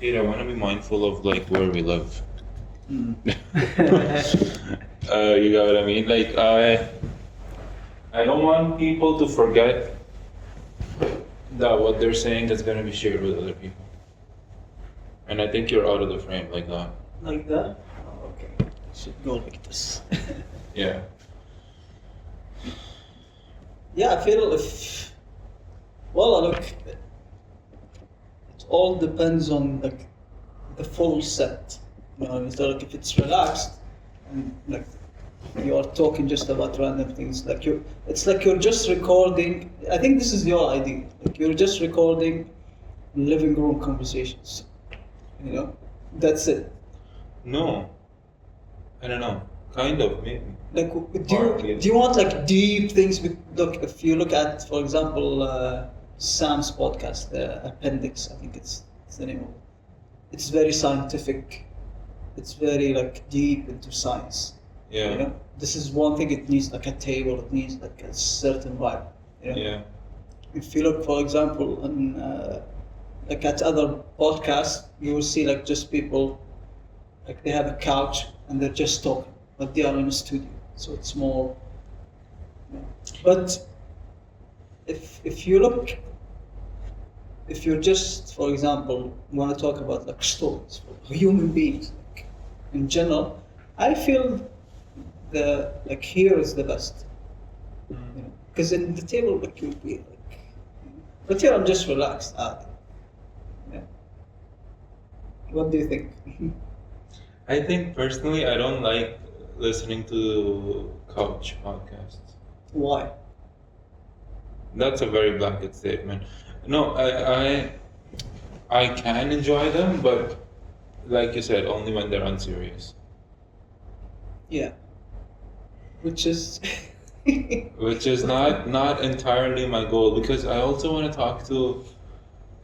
Peter, I want to be mindful of like where we live. Mm. You got what I mean? Like I don't want people to forget that what they're saying is going to be shared with other people. And I think you're out of the frame like that. Like that? Oh, okay. Should go like this. Yeah. Yeah, I feel if. Well, look, it all depends on like the full set. You know, so like if it's relaxed and like you are talking just about random things, like it's like you're just recording. I think this is your idea. Like you're just recording living room conversations. You know, that's it. No. I don't know. Kind of, maybe. Like, Partly. do you want like deep things? Look, if you look at, for example, Sam's podcast, the Appendix, I think it's the name of it. It's very scientific. It's very like deep into science. Yeah. You know, this is one thing. It needs like a table. It needs like a certain vibe. You know? Yeah. If you look, for example, on like at other podcasts, you will see like just people, like they have a couch and they're just talking, but they are in a studio, so it's more. You know. But if you look, if you're just, for example, want to talk about like stories for human beings, like, in general, I feel the like here is the best. Because in the table, like you'll be like, but here I'm just relaxed. Yeah. What do you think? I think personally, I don't like listening to couch podcasts. Why? That's a very blanket statement. No, I can enjoy them, but like you said, only when they're unserious. Yeah. Which is. Which is not entirely my goal, because I also want to talk to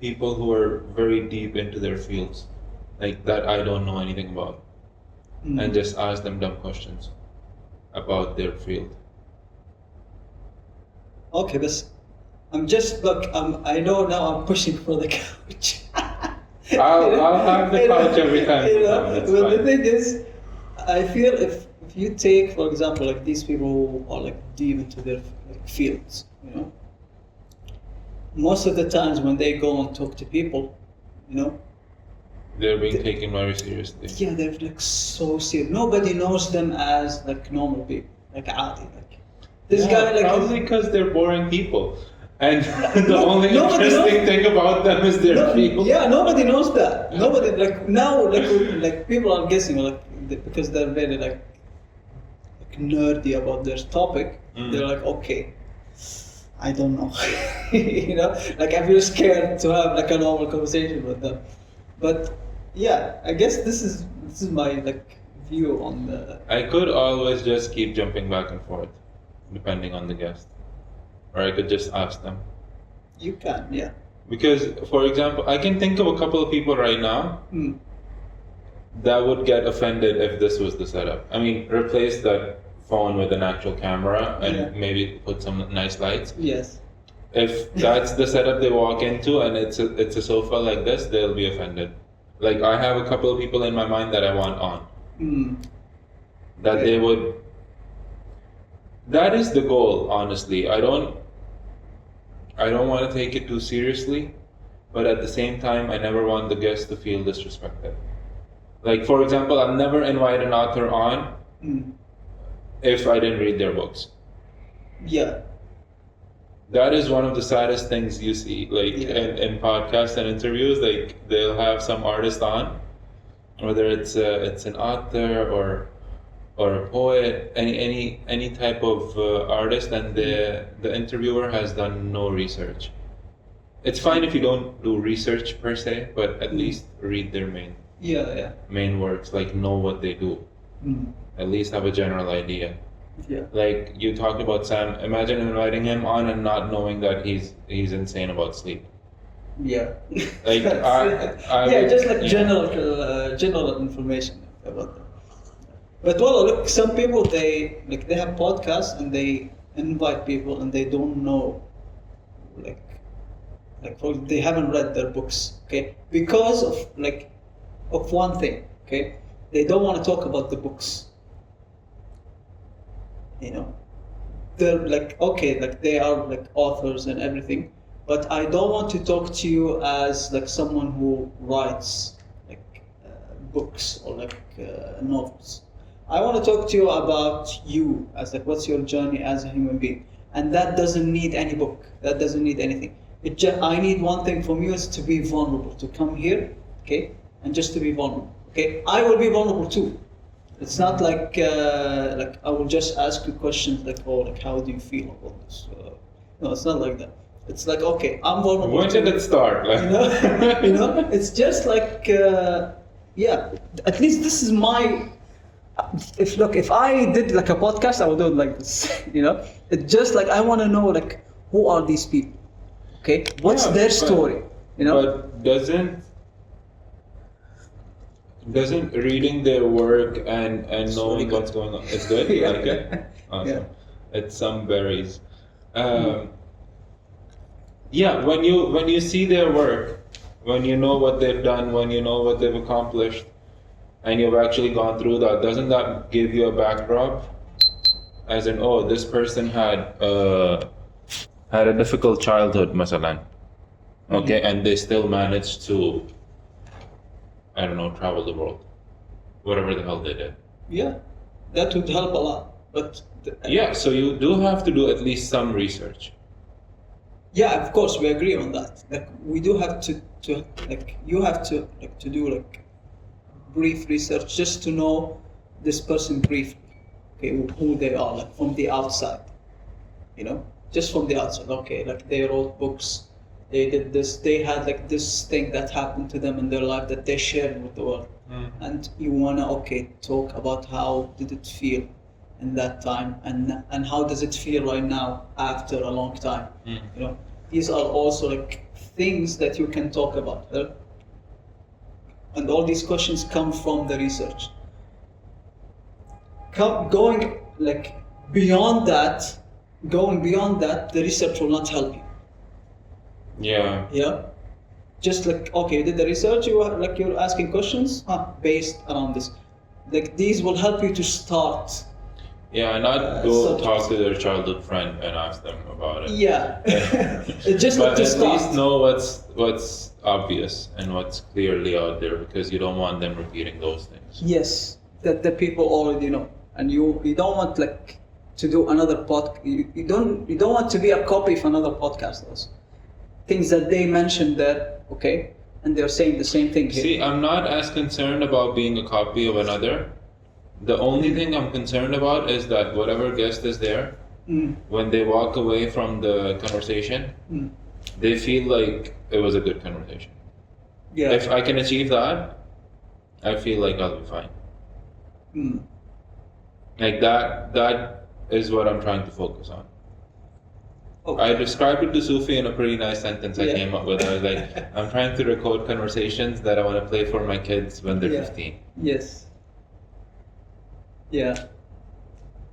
people who are very deep into their fields, like that I don't know anything about, and just ask them dumb questions about their field. Okay, this. I'm just look. I know now. I'm pushing for the couch. I'll have the couch every time. You know, That's but the fine. thing is, I feel if you take, for example, like these people who are like deep into their like, fields, you know, most of the times when they go and talk to people, you know, They're being taken very seriously. yeah, they're like so serious. Nobody knows them as like normal people, like Adi, like this Yeah, guy, like probably because they're boring people, and the only nobody interesting knows- thing about them is their field. Yeah, nobody knows that. Nobody like now like people are guessing like because they're very like nerdy about their topic. They're like, okay, I don't know, you know, like I feel scared to have like a normal conversation with them. But yeah, I guess this is my like view on the. I could always just keep jumping back and forth, depending on the guest, or I could just ask them. You can, yeah. Because, for example, I can think of a couple of people right now that would get offended if this was the setup. I mean, replace that phone with an actual camera and maybe put some nice lights. Yes. If that's the setup they walk into and it's a sofa like this, they'll be offended. Like, I have a couple of people in my mind that I want on. That Okay. they would. That is the goal, honestly. I don't want to take it too seriously, but at the same time, I never want the guests to feel disrespected. Like, for example, I'll never invite an author on if I didn't read their books. Yeah. That is one of the saddest things you see, like in podcasts and interviews. Like they'll have some artist on, whether it's an author or a poet, any type of artist, and the interviewer has done no research. It's fine if you don't do research per se, but at least read their main works, like know what they do. At least have a general idea. Yeah. Like you talked about Sam, imagine inviting him on and not knowing that he's insane about sleep. Yeah. Like I yeah, would- just like yeah. general information about them. But well, look, some people they have podcasts and they invite people and they don't know like they haven't read their books, okay, because of one thing, okay, they don't want to talk about the books, you know. They're they are like authors and everything, but I don't want to talk to you as like someone who writes books or novels. I want to talk to you about you as what's your journey as a human being, and that doesn't need any book. That doesn't need anything. I need one thing from you is to be vulnerable, to come here, okay, and just to be vulnerable. Okay, I will be vulnerable too. It's not like I will just ask you questions how do you feel about this? No, it's not like that. It's like, okay, I'm vulnerable. When did it start? It's just at least this is my. If I did like a podcast, I would do it like this. It's just like I want to know who are these people? Okay, what's their story? But doesn't reading their work and knowing really what's going on, it's good. You Yeah. like it? Awesome. Yeah. It's some berries. Yeah, when you see their work, when you know what they've done, when you know what they've accomplished, and you've actually gone through that, doesn't that give you a backdrop? As in, oh, this person had a difficult childhood, masalan. Okay, and they still managed to, I don't know, travel the world. Whatever the hell they did. Yeah, that would help a lot. But Yeah, so you do have to do at least some research. yeah, of course, we agree on that. We do have to you have to do brief research just to know this person briefly, okay, who they are, from the outside, just from the outside. Okay, they wrote books, they did this, they had this thing that happened to them in their life that they shared with the world, and you wanna talk about how did it feel in that time, and how does it feel right now after a long time. These are also things that you can talk about, and all these questions come from the research. Going beyond that, the research will not help you. Yeah. Just you did the research, you're asking questions based around this. These will help you to start. Yeah, not go talk to their childhood friend and ask them about it. Yeah. It's just But to at start. least know what's obvious and what's clearly out there, because you don't want them repeating those things. Yes, that the people already know, and you don't want to do another you don't want to be a copy of another podcast. Those things that they mentioned there, okay, and they're saying the same thing here. See, I'm not as concerned about being a copy of another. The only thing I'm concerned about is that whatever guest is there, when they walk away from the conversation, they feel like it was a good conversation. Yeah. If I can achieve that, I feel like I'll be fine. That is what I'm trying to focus on. Okay. I described it to Sufi in a pretty nice sentence I Yeah. came up with. I was like, I'm trying to record conversations that I want to play for my kids when they're 15. Yes. Yeah.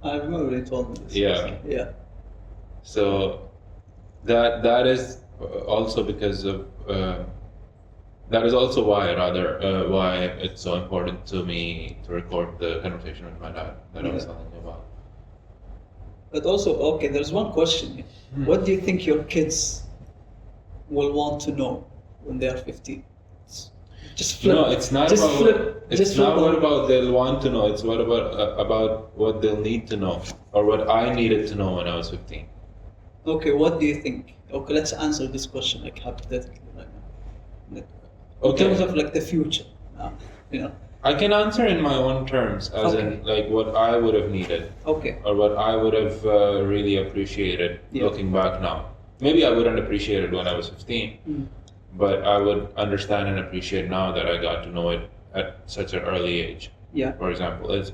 I remember you told me this. Yeah. Yeah. So that is also because of that is also why it's so important to me to record the conversation with my dad that I was telling you about. But also, there's one question here. What do you think your kids will want to know when they are 15? Just flip. No, it's not Just about. flip. It's Just not flip what on. about they'll want to know. It's what about what they'll need to know, or what I needed to know when I was 15. Okay, what do you think? Okay, let's answer this question hypothetically right now. In terms of the future, I can answer in my own terms, as in what I would have needed, Okay. or what I would have really appreciated looking back now. Maybe I wouldn't appreciate it when I was 15, but I would understand and appreciate now that I got to know it at such an early age. Yeah. For example, is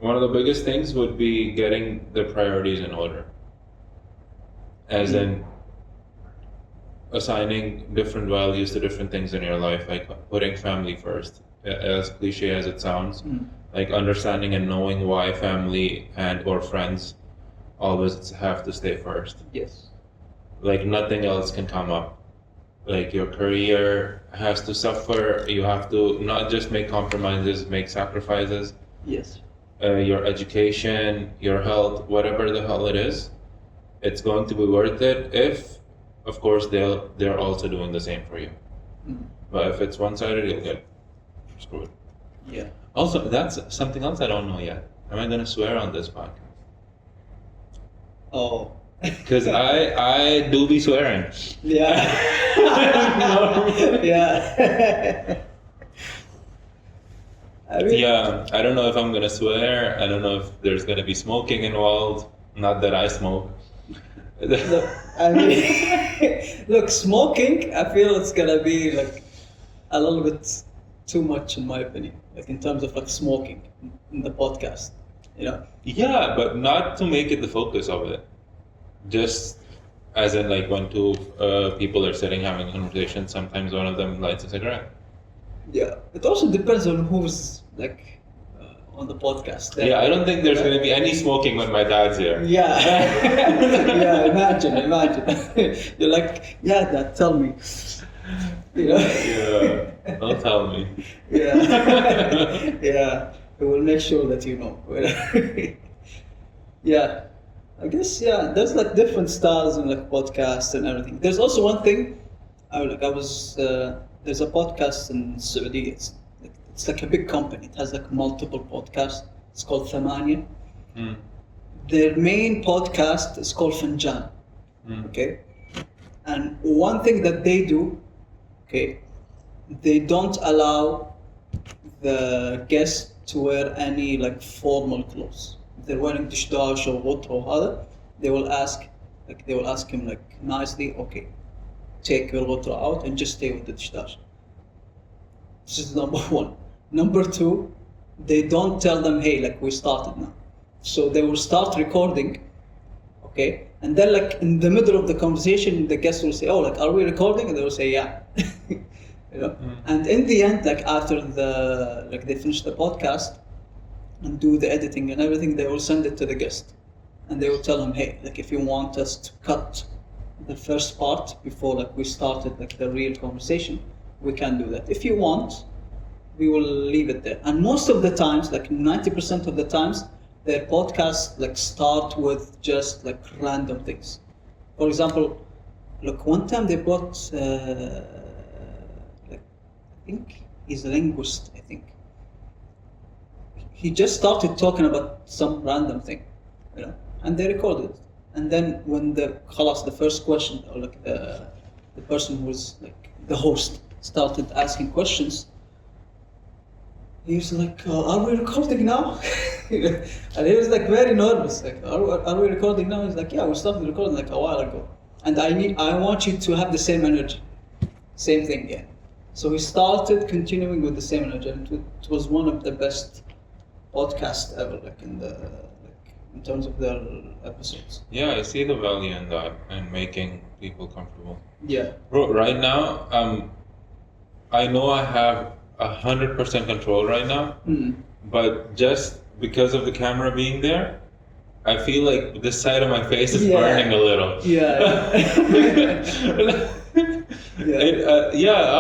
one of the biggest things would be getting the priorities in order, as in assigning different values to different things in your life, like putting family first, as cliche as it sounds, like understanding and knowing why family and or friends always have to stay first. Yes. like nothing else can come up. Like your career has to suffer. You have to not just make compromises, make sacrifices. Yes. Your education, your health, whatever the hell it is, it's going to be worth it if, of course, they're also doing the same for you. But if it's one-sided, you'll get screwed. Yeah. Also, that's something else I don't know yet. Am I gonna swear on this podcast? Oh. Because I do be swearing. Yeah. Yeah. I mean, Yeah, I don't know if I'm gonna swear. I don't know if there's gonna be smoking involved. Not that I smoke. Look, I mean, look, smoking, I feel it's gonna be like a little bit too much in my opinion, like in terms of like smoking in the podcast, you know? Yeah, but not to make it the focus of it. Just as in like when two people are sitting having a conversation, sometimes one of them lights a cigarette. Yeah. It also depends on who's like on the podcast. Yeah, I don't think there's gonna be any smoking when my dad's here. Yeah. Yeah, imagine. You're like, yeah, Dad, tell me. You know? Yeah, don't tell me. Yeah. Yeah. We will make sure that you know. Yeah. I guess, yeah, there's like different styles in like podcasts and everything. There's also one thing, there's a podcast in Saudi. It's like a big company. It has like multiple podcasts. It's called Thamania. Mm. Their main podcast is called Fanjan. Okay? And one thing that they do, okay, they don't allow the guests to wear any like formal clothes. If they're wearing dishdash or what or other, they will ask him like nicely, okay, take your water out and just stay with the dishdash. This is number one. Number two, they don't tell them, hey, like we started now. So they will start recording, okay? And then like in the middle of the conversation, the guest will say, oh, like, are we recording? And they will say, yeah. You know? And in the end, like after they finish the podcast and do the editing and everything, they will send it to the guest. And they will tell him, hey, like if you want us to cut the first part before like we started like the real conversation, we can do that. If you want, we will leave it there. And most of the times, like 90% of the times, their podcasts like start with just like random things. For example, look, one time they brought like I think he's a linguist, I think. He just started talking about some random thing, you know, and they recorded it. And then when the first question, or like the person who was like the host started asking questions, he was like, are we recording now? And he was like very nervous, like, are we recording now? He's like, yeah, we started recording like a while ago. And I want you to have the same energy. Same thing, yeah. So we started continuing with the same energy, and it was one of the best podcasts ever, like in terms of their episodes. Yeah, I see the value in that and making people comfortable. Yeah. Bro, right now, I know I have 100% control right now, but just because of the camera being there, I feel like this side of my face is burning a little. Yeah.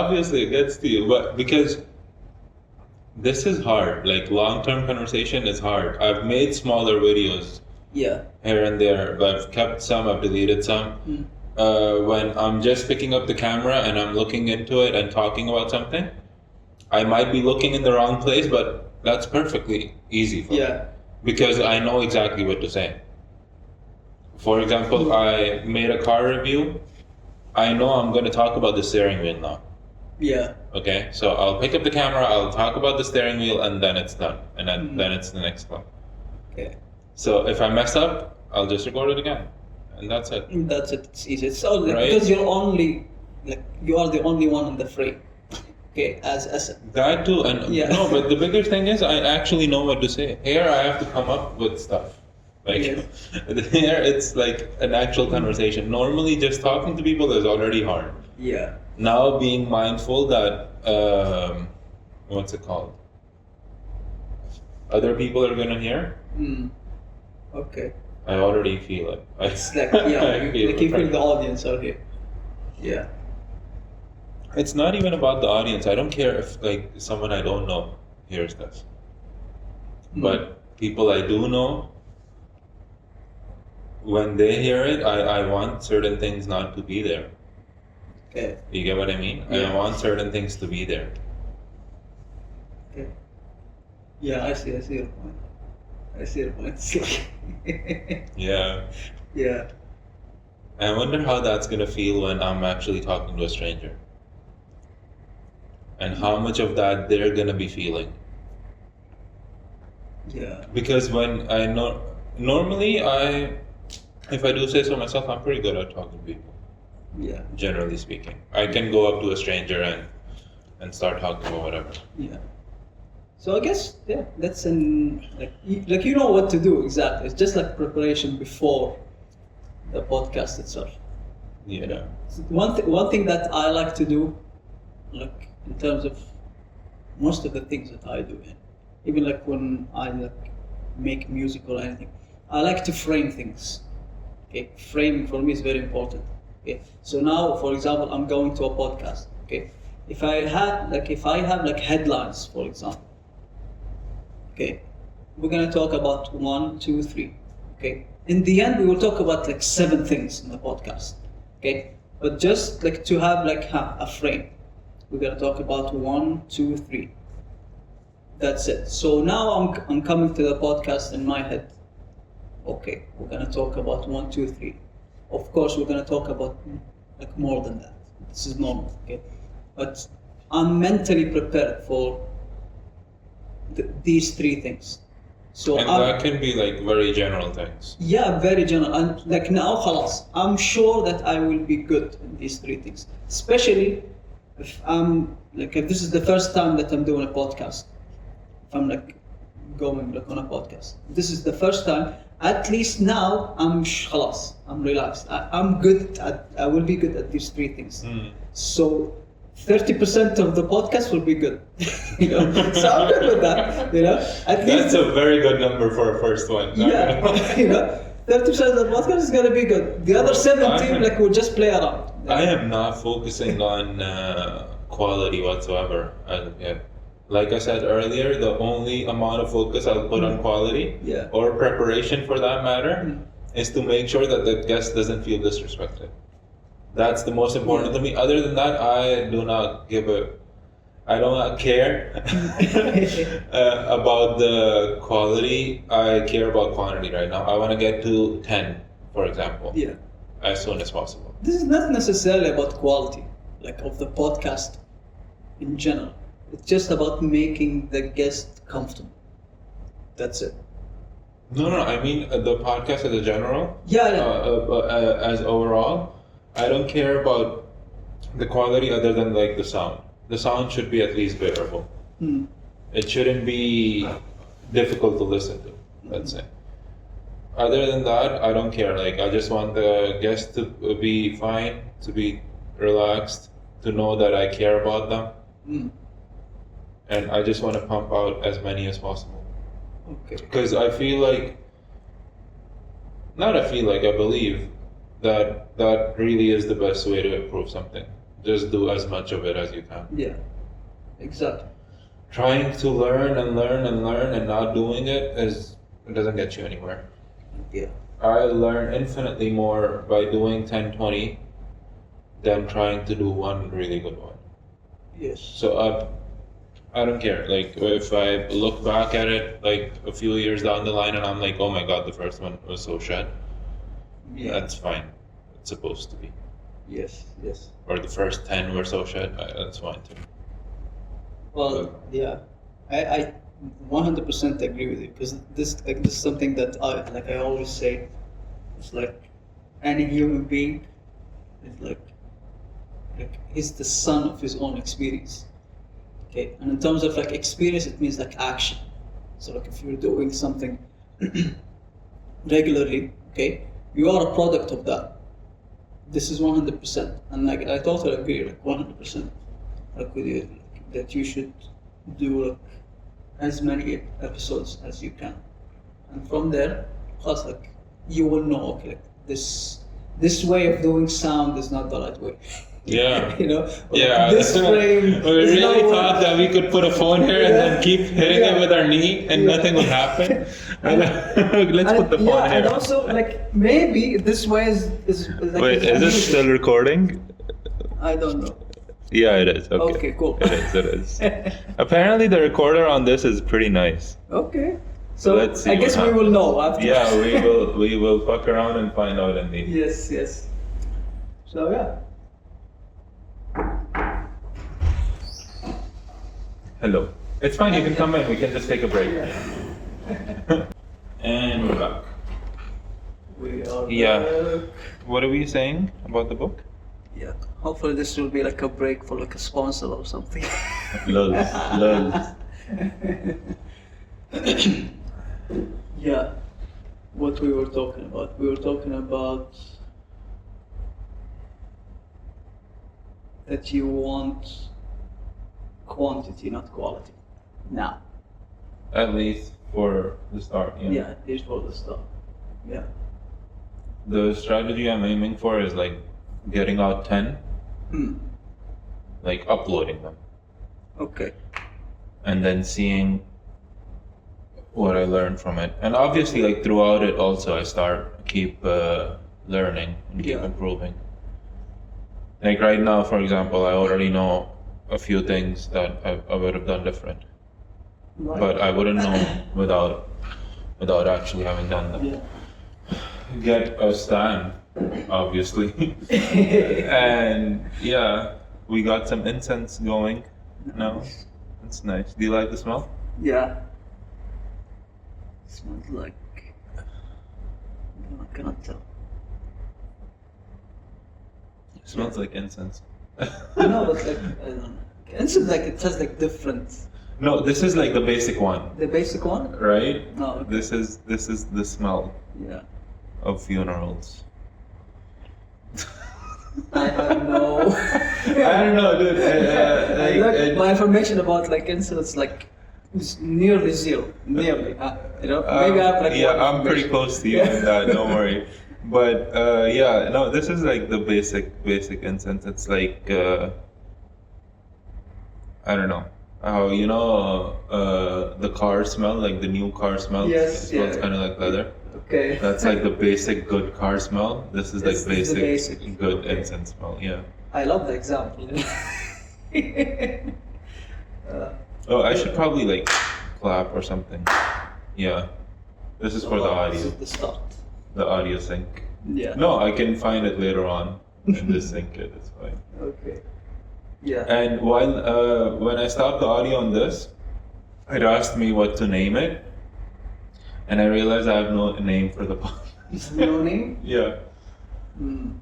Obviously it gets to you, but because this is hard. Like long-term conversation is hard. I've made smaller videos here and there, but I've kept some, I've deleted some. When I'm just picking up the camera and I'm looking into it and talking about something, I might be looking in the wrong place, but that's perfectly easy for me. Because I know exactly what to say. For example, I made a car review. I know I'm going to talk about the steering wheel now. Yeah. Okay, so I'll pick up the camera, I'll talk about the steering wheel, and then it's done. And then it's the next one. Okay. So if I mess up, I'll just record it again. And that's it. That's it. It's easy. It's all right? Because you are the only one in the frame. Okay, as that too, and no, but the bigger thing is I actually know what to say. Here I have to come up with stuff. Like here, it's like an actual conversation. Normally, just talking to people is already hard. Yeah. Now being mindful that what's it called? Other people are gonna hear. Okay. I already feel it. It's like, yeah, I feel like it you feel right the now. audience are here. Yeah. It's not even about the audience. I don't care if like someone I don't know hears this. But people I do know, when they hear it, I want certain things not to be there. Okay. You get what I mean? Yeah. I want certain things to be there. Okay. Yeah, I see your point. I see your point. Yeah. Yeah. I wonder how that's gonna feel when I'm actually talking to a stranger. And how much of that they're gonna be feeling. Yeah. Because when I know, normally if I do say so myself, I'm pretty good at talking to people, Yeah. generally speaking. I can go up to a stranger and start talking about whatever. Yeah. So I guess that's like you know what to do exactly. It's just like preparation before the podcast itself. Yeah. One thing that I like to do, like in terms of most of the things that I do, even like when I like make music or anything, I like to frame things. Okay, framing for me is very important. Okay, so now, for example, I'm going to a podcast. Okay, if I have like headlines, for example. Okay, we're gonna talk about 1, 2, 3. Okay, in the end, we will talk about like 7 things in the podcast. Okay, but just like to have like a frame, we're gonna talk about 1, 2, 3. That's it. So now I'm coming to the podcast in my head. Okay, we're gonna talk about 1, 2, 3. Of course, we're gonna talk about like more than that. This is normal. Okay, but I'm mentally prepared for these 3 things. So And that can be like very general things. yeah, very general. And like now, خلاص, I'm sure that I will be good in these 3 things. Especially if this is the first time that I'm doing a podcast. If I'm like going like on a podcast, this is the first time. At least now خلاص, I'm relaxed. I'm good I will be good at these 3 things. So 30% of the podcast will be good. You know? So I'm good with that. You know, at least That's a very good number for a first one. yeah. You know, 30% of the podcast is gonna be good. The other 70 like we'll just play around. I am not focusing on quality whatsoever as of yet. Like I said earlier, the only amount of focus I'll put on quality Yeah. or preparation for that matter is to make sure that the guest doesn't feel disrespected. That's the most important to me. Other than that, I do not I don't care about the quality. I care about quantity right now. I want to get to 10, for example, Yeah. as soon as possible. This is not necessarily about quality, like of the podcast in general. It's just about making the guest comfortable. That's it. No, I mean the podcast as a general. Yeah. As overall, I don't care about the quality other than like the sound. The sound should be at least bearable. It shouldn't be difficult to listen to, let's say. Other than that, I don't care. Like I just want the guest to be fine, to be relaxed, to know that I care about them. And I just want to pump out as many as possible. Okay. Because I believe that really is the best way to improve something. Just do as much of it as you can. Yeah. Exactly. Trying to learn and not doing it doesn't get you anywhere. Yeah. I learn infinitely more by doing 10, 20 than trying to do one really good one. Yes. So I don't care. Like if I look back at it like a few years down the line and I'm like, oh my god, the first one was so shit. Yeah. That's fine. It's supposed to be. Yes. Or the first 10 were so shit. That's fine too. Well, yeah, I 100% agree with you because this is something that I always say. It's like any human being is like he's the son of his own experience. Okay, and in terms of like experience, it means like action. So like if you're doing something regularly, okay, you are a product of that. This is 100%, and like I totally agree, like 100%, like with you, that you should do like as many episodes as you can, and from there, plus like you will know, okay, like this way of doing sound is not the right way. Yeah. You know, or Yeah. this frame. We is really not what- thought that we could put a phone here and then keep hitting it with our knee and Yeah. nothing would happen. Let's put the phone yeah, here. and also like maybe this way is like Wait, is it still recording? I don't know. Yeah, it is. Okay. Okay, cool. It is. Apparently, the recorder on this is pretty nice. Okay. So Let's see I guess what we will happens. know after. Yeah, we will fuck around and find out indeed. Yes. So yeah. Hello. It's fine. You can come in. We can just take a break. Yeah. And we're back. We are Yeah. back. What are we saying about the book? Yeah. Hopefully this will be like a break for like a sponsor or something. Lulz. Yeah. What we were talking about. We were talking about that you want quantity, not quality. Now. At least for the start. Yeah, at least for the start. Yeah. The strategy I'm aiming for is like getting out 10, like uploading them, Okay. and then seeing what I learned from it. And obviously, like throughout it, also I keep learning and keep Yeah. improving. Like right now, for example, I already know a few things that I would have done different, Right. but I wouldn't know without actually having done them. Yeah. Get a stand, obviously. And yeah, we got some incense going now. It's nice. Do you like the smell? Yeah. Smells like. I cannot tell. It smells like incense. No, but like I don't know. It's like it has like different. No, this is like the basic one, The basic one. right? No. Okay. This is the smell Yeah. of funerals. I have no. I don't know, dude. Look, my information about like incidents like is nearly zero. Nearly. You know, maybe I have like. yeah, one I'm pretty information. close to you in that. Don't worry. But yeah, no, this is like the basic incense. It's like I don't know how the car smell, like the new car smell. Yes, It smells yeah. kind of like leather. Okay. That's like the basic good car smell. This is like This is the basic, basic. good Okay. incense smell. Yeah. I love the example. Oh, I should probably like clap or something. Yeah. This is for the This audio. is the start. The audio sync. Yeah. No, I can find it later on and just sync it. It's fine. Okay. Yeah. And while when I stopped the audio on this, it asked me what to name it, and I realized I have no name for the podcast. No name? Yeah, Mm.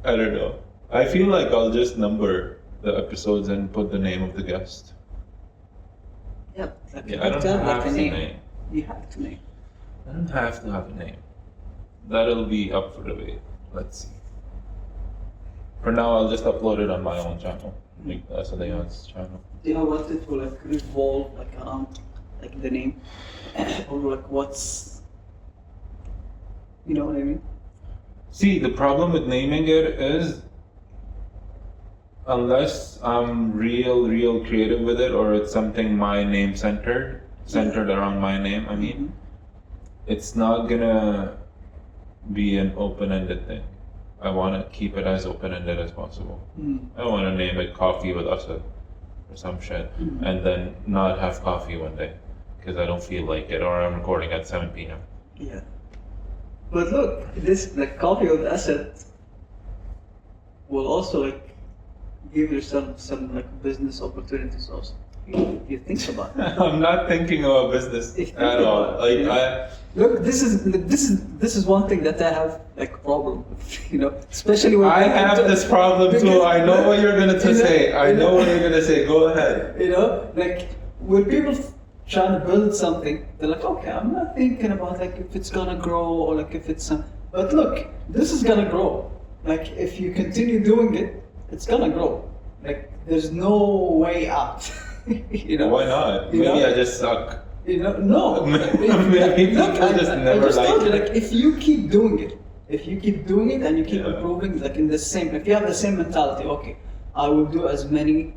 I don't know. I feel like I'll just number the episodes and put the name of the guest. Yeah. Like you Yeah, I don't have have like a to name. name. You have to name. I don't have to have a name. That'll be up for debate. Let's see. For now, I'll just upload it on my own channel, like the SLA's channel. Do you want it to like revolve like around like the name, or like what's, you know what I mean? See, the problem with naming it is, unless I'm real creative with it, or it's something my name centered around my name, I mean, it's not gonna be an open-ended thing. I want to keep it as open-ended as possible. Mm. I don't want to name it Coffee with Asad or some shit, and then not have coffee one day because I don't feel like it, or I'm recording at 7 p.m. Yeah. But look, this like coffee with asset will also like give you some like business opportunities also. If you think about it. I'm not thinking about business If you at think all. about Like it, yeah. Look, this is one thing that I have like a problem with, you know, especially when I have this problem too. because- I know what you're gonna you know, say. I you know what you're gonna say. Go ahead. You know, like when people trying to build something, they're like, okay, I'm not thinking about like if it's gonna grow or like if it's but look, this is gonna grow. Like if you continue doing it, it's gonna grow. Like there's no way out. You know. Why not? You Maybe know? I just suck. You know, no. Maybe Look, people just never I just told you, like like, if you keep doing it, and you keep improving, like in the same, if you have the same mentality, okay, I will do as many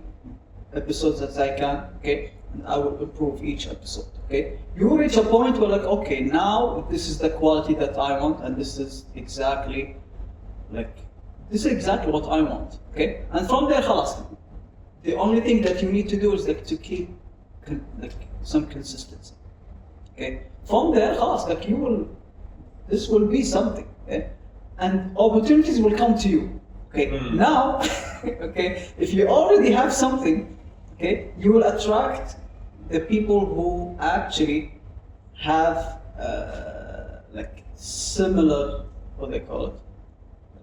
episodes as I can, okay, and I will improve each episode, okay. You will reach a point where, like, okay, now this is the quality that I want, and this is exactly what I want, okay. And from there, خلاص, the only thing that you need to do is like to keep some consistency, okay. From there, خلاص, like this will be something, okay? And opportunities will come to you, okay. Now, okay, if you already have something, okay, you will attract the people who actually have like similar, what they call it,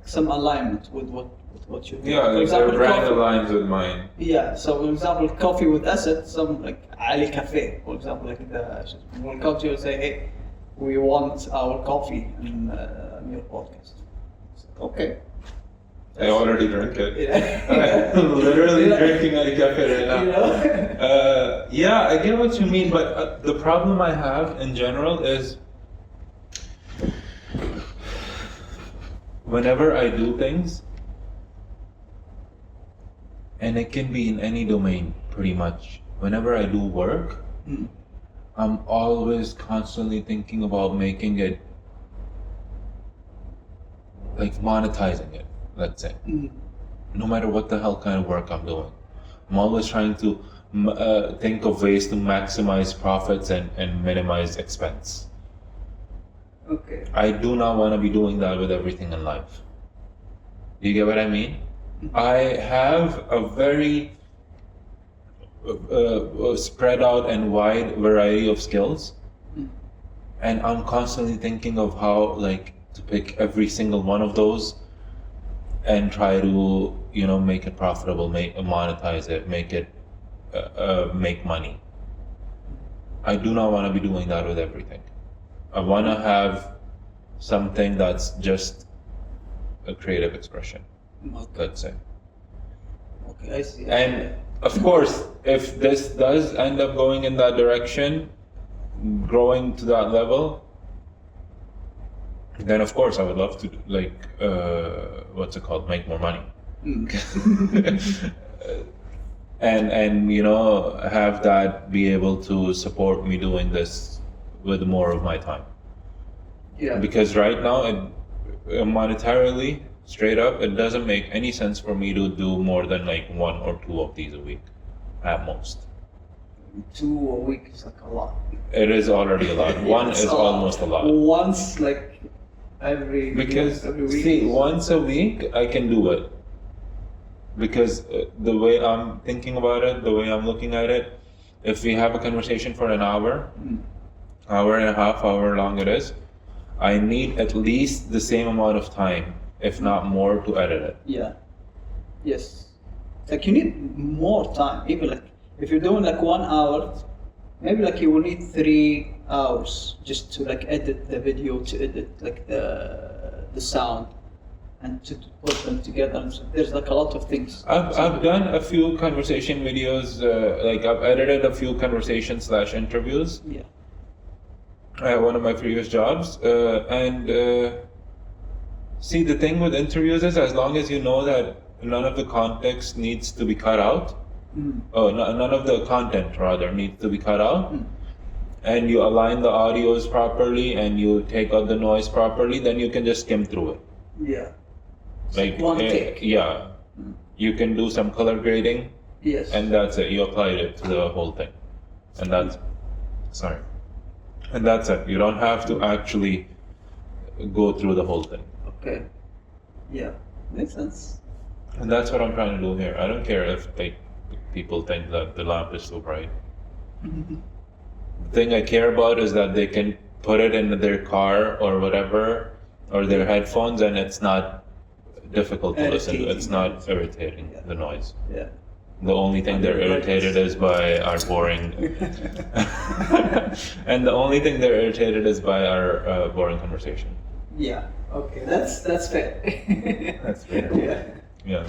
some alignment with what you do. Yeah, For like example, their brand coffee. aligns with mine. Yeah, so for example, coffee with Asad, some like Ali Cafe, for example, like will come to you and say, hey, we want our coffee in your podcast. It's like, okay. I already drink it. Yeah. I'm literally Yeah. drinking a cafe right now. You know? Yeah, I get what you mean, but the problem I have in general is whenever I do things, and it can be in any domain pretty much, whenever I do work, I'm always constantly thinking about making it, like monetizing it, let's say. No matter what the hell kind of work I'm doing. I'm always trying to think of ways to maximize profits and minimize expense. Okay. I do not want to be doing that with everything in life. You get what I mean? I have a very spread out and wide variety of skills, and I'm constantly thinking of how, like, to pick every single one of those and try to, make it profitable, monetize it, make it make money. I do not want to be doing that with everything. I want to have something that's just a creative expression, let's say. Okay, I see. And of course, if this does end up going in that direction, growing to that level, then of course I would love to, like, what's it called, make more money. and have that be able to support me doing this with more of my time. Yeah. Because right now, monetarily, straight up, it doesn't make any sense for me to do more than like 1 or 2 of these a week, at most. 2 a week is like a lot. It is already a lot. One It's is a lot. almost a lot. Once, like, every week. See, once a week I can do it. Because the way I'm thinking about it, the way I'm looking at it, if we have a conversation for an hour, hour and a half, however long it is, I need at least the same amount of time, if not more, to edit it. Yeah. Yes. Like, you need more time. Even like, if you're doing like 1 hour, maybe like you will need 3 hours just to like edit the video, to edit like the sound, and to put them together. And so there's like a lot of things. I've done a few conversation videos, like I've edited a few conversation/interviews. Yeah. At one of my previous jobs, and see, the thing with interviews is, as long as you know that none of the context needs to be cut out, none of the content rather needs to be cut out, and you align the audios properly and you take out the noise properly, then you can just skim through it. Yeah. Like, one take. Yeah, you can do some color grading, Yes. and that's it. You applied it to the whole thing, and that's and that's it. You don't have to actually go through the whole thing. Okay. Yeah. Makes sense. And that's what I'm trying to do here. I don't care if people think that the lamp is so bright. The thing I care about is that they can put it in their car or whatever, or their headphones, and it's not difficult to listen to. It's not irritating, the noise. Yeah. The only thing they're irritated is by our boring, and the only thing they're irritated is by our boring conversation. Yeah. Okay. That's fair. That's fair. Yeah. Yeah.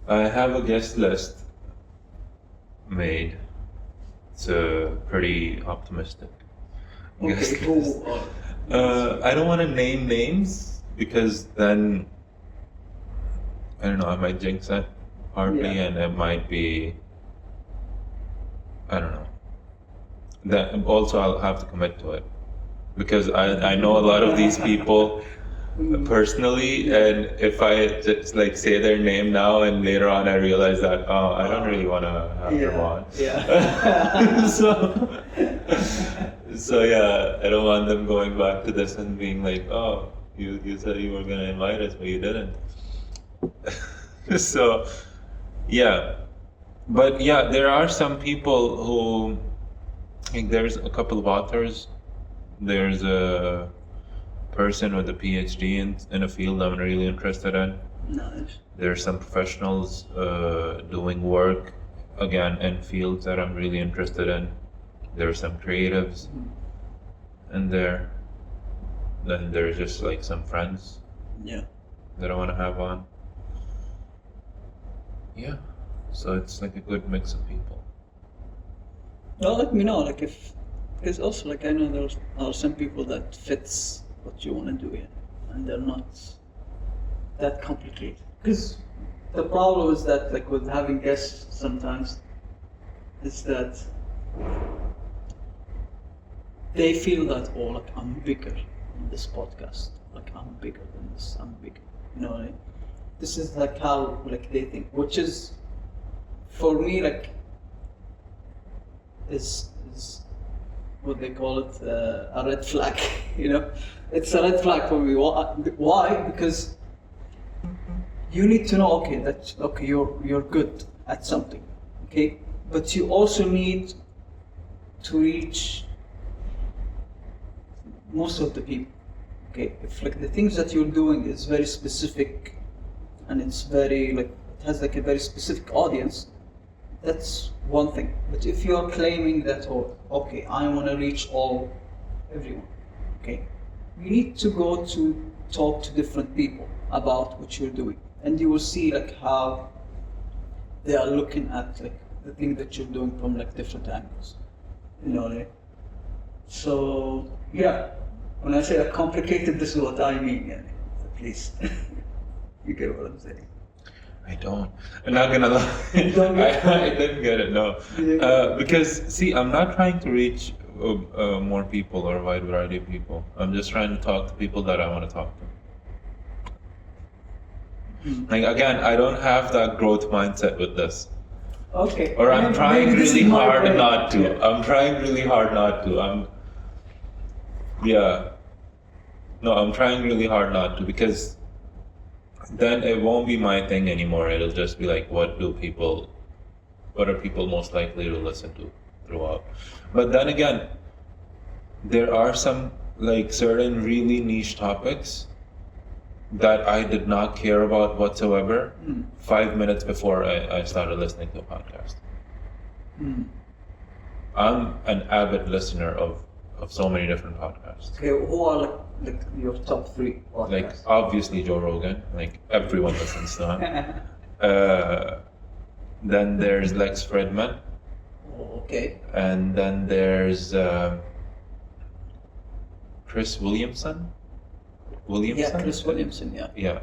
I have a guest list made. It's pretty optimistic. Okay, who are I don't want to name names because then I don't know. I might jinx it partly, Yeah. and it might be I don't know. That also I'll have to commit to it because I know a lot of these people personally, and if I just like say their name now and later on I realize that I don't really want to have them on. Yeah. So yeah, I don't want them going back to this and being like, oh, you said you were gonna invite us, but you didn't. So yeah, but yeah, there are some people who like there's a couple of authors. There's a person with a PhD in a field I'm really interested in. Nice. There's some professionals doing work again in fields that I'm really interested in. There's some creatives in there. Then there's just like some friends Yeah. that I want to have on. Yeah, so it's like a good mix of people. Well, let me know, like if, because also like I know there are some people that fits what you want to do, and they're not that complicated. Because the problem is that like with having guests sometimes is that they feel that like I'm bigger in this podcast, like I'm bigger than this, I'm bigger. You know what I mean? This is like how like they think, which is for me like is what they call it a red flag. You know, it's a red flag for me. Why? Because you need to know, okay, that okay, you're good at something, okay, but you also need to reach most of the people. Okay, if like the things that you're doing is very specific and it's very like it has like a very specific audience, that's one thing. But if you're claiming that, oh, okay, I want to reach everyone, okay, you need to go to talk to different people about what you're doing, and you will see like how they are looking at like the thing that you're doing from like different angles. You know what I mean? So yeah, when I say like complicated, this is what I mean. Yeah, at least you get what I'm saying. I don't. I'm not gonna lie. You don't get I didn't get it. No, You didn't get it? because see, I'm not trying to reach more people or a wide variety of people. I'm just trying to talk to people that I want to talk to. Like again, I don't have that growth mindset with this, Okay. or I'm trying Maybe this really is my hard way. not to. Yeah. I'm trying really hard not to. Yeah. No, I'm trying really hard not to because then it won't be my thing anymore. It'll just be like, what are people most likely to listen to throughout? But then again, there are some like certain really niche topics that I did not care about whatsoever 5 minutes before I started listening to a podcast. I'm an avid listener of so many different podcasts. Okay, who are like your top three podcasts? Like obviously Joe Rogan, like everyone listens to him. Then there's Lex Fridman, Okay. and then there's Chris Williamson. Yeah, Chris Williamson. Yeah. Yeah,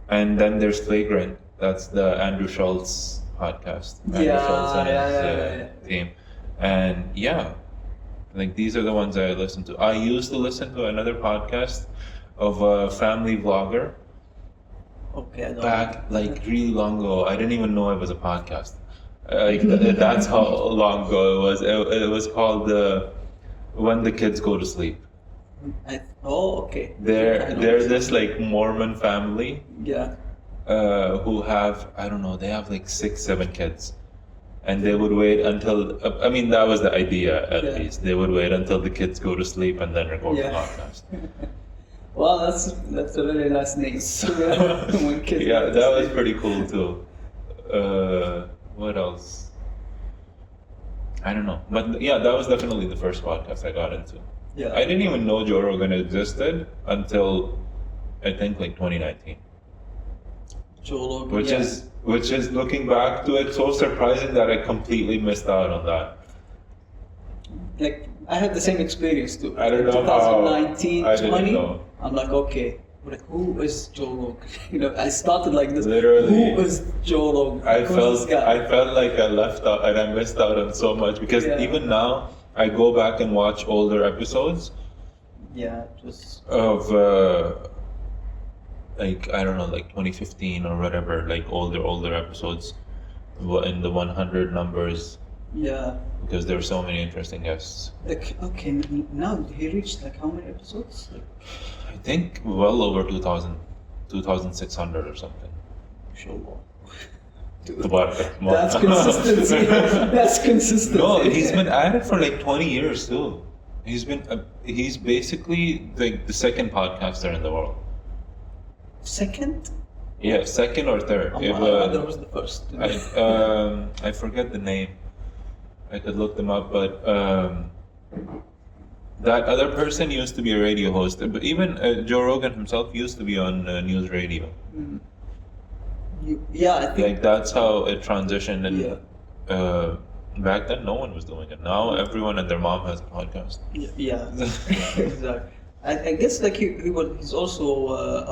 and then there's Flagrant. That's the Andrew Schultz podcast. Andrew Yeah, Schultz and yeah. his team, and yeah, like these are the ones I listen to. I used to listen to another podcast of a family vlogger Okay. I don't back like really long ago. I didn't even know it was a podcast. Like that's how long ago it was. It was called When the Kids Go to Sleep. okay. I They're know. this like Mormon family Yeah. who have I don't know, they have like 6-7 kids, and they would wait until I mean that was the idea at Yeah. least. They would wait until the kids go to sleep and then record the Yeah. podcast. Well, that's a really nice name. When kids Yeah, go to that was sleep. pretty cool too. What else? I don't know, but yeah, that was definitely the first podcast I got into. Yeah. I didn't even know Joe Rogan existed until I think like 2019, Joe Rogan. which yeah. is looking back to it so surprising that I completely missed out on that. like I had the same experience too. I don't know 2019, how. I didn't 20. know. I'm like, okay, like who is Joe Rogan? You know, I started like this. Literally. Who is Joe Rogan? I Who's this guy? felt like I left out and I missed out on so much because Yeah. even now I go back and watch older episodes Yeah, it was. of like I don't know, like 2015 or whatever, like older episodes in the 100 numbers Yeah. because there were so many interesting guests. Like okay, now he reached like how many episodes? Like, I think well over 2,000, 2,600 or something. sure. But That's consistency. That's consistency. No, he's been at it for like 20 years too. He's basically the second podcaster in the world. Second. Yeah, second or third. That was the first. I forget the name. I could look them up, but that other person used to be a radio host. But even Joe Rogan himself used to be on news radio. Yeah, I think. Like that's how it transitioned. And Yeah. back then, no one was doing it. Now everyone and their mom has a podcast. Yeah, exactly. I guess like he's also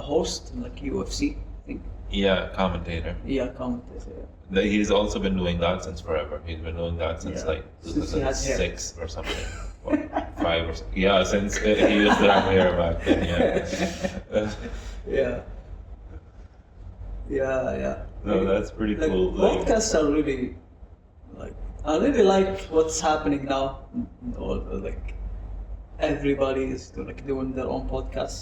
a host in like UFC, I think. Yeah, commentator. Yeah, commentator. He's also been doing that since forever. He's been doing that since Yeah. like Since he had hair. 2006 or something. Or 5 or something. Yeah, since he used to have hair back then, yeah. Yeah. Yeah. No, that's pretty Like, cool. Like, podcasts are really like I really like what's happening now. Like everybody is like doing their own podcasts.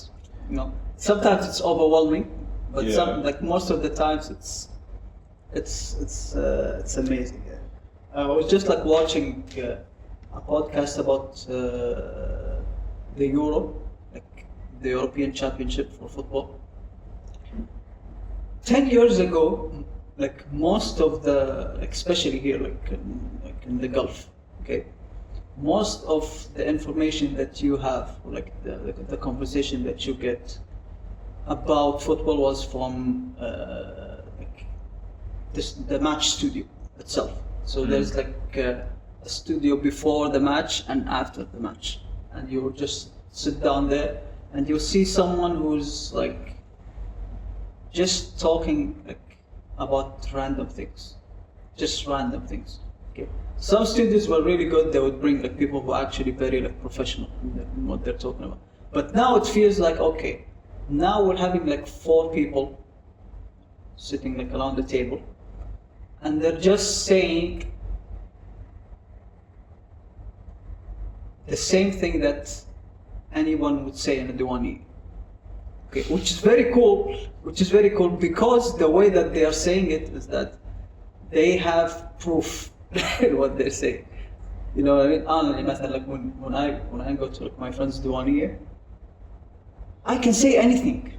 You know, sometimes it's overwhelming, but Yeah. like most of the times it's amazing. Yeah. I was just like watching a podcast about the Euro, like the European Championship for football. 10 years ago, like most of the, like especially here, like in the Gulf, okay, most of the information that you have, or like the conversation that you get about football was from like the match studio itself. So there's like a studio before the match and after the match, and you just sit down there and you see someone who's like just talking like about random things, just random things. Okay. Some studios were really good. They would bring like people who are actually very like professional in what they're talking about. But now it feels like okay, now we're having like 4 people sitting like around the table, and they're just saying the same thing that anyone would say in a Diwani. Okay, which is very cool because the way that they are saying it is that they have proof in what they're saying. You know what I mean? Honestly, مثلا like when I go to like my friend's Diwaniya, I can say anything.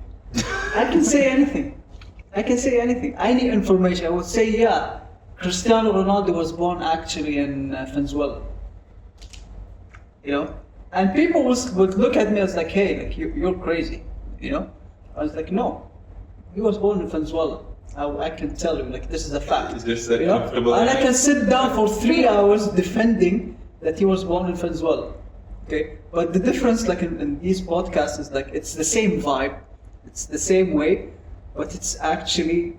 I can say anything. I need information. I would say, yeah, Cristiano Ronaldo was born actually in Venezuela. You know? And people would look at me as like, hey, like you're crazy. You know? I was like, no. He was born in Venezuela. I can tell you, like, this is a fact. It's just that you know? comfortable. And I can sit down for 3 hours defending that he was born in Venezuela. Okay? But the difference, like, in these podcasts is, like, it's the same vibe. It's the same way. But it's actually...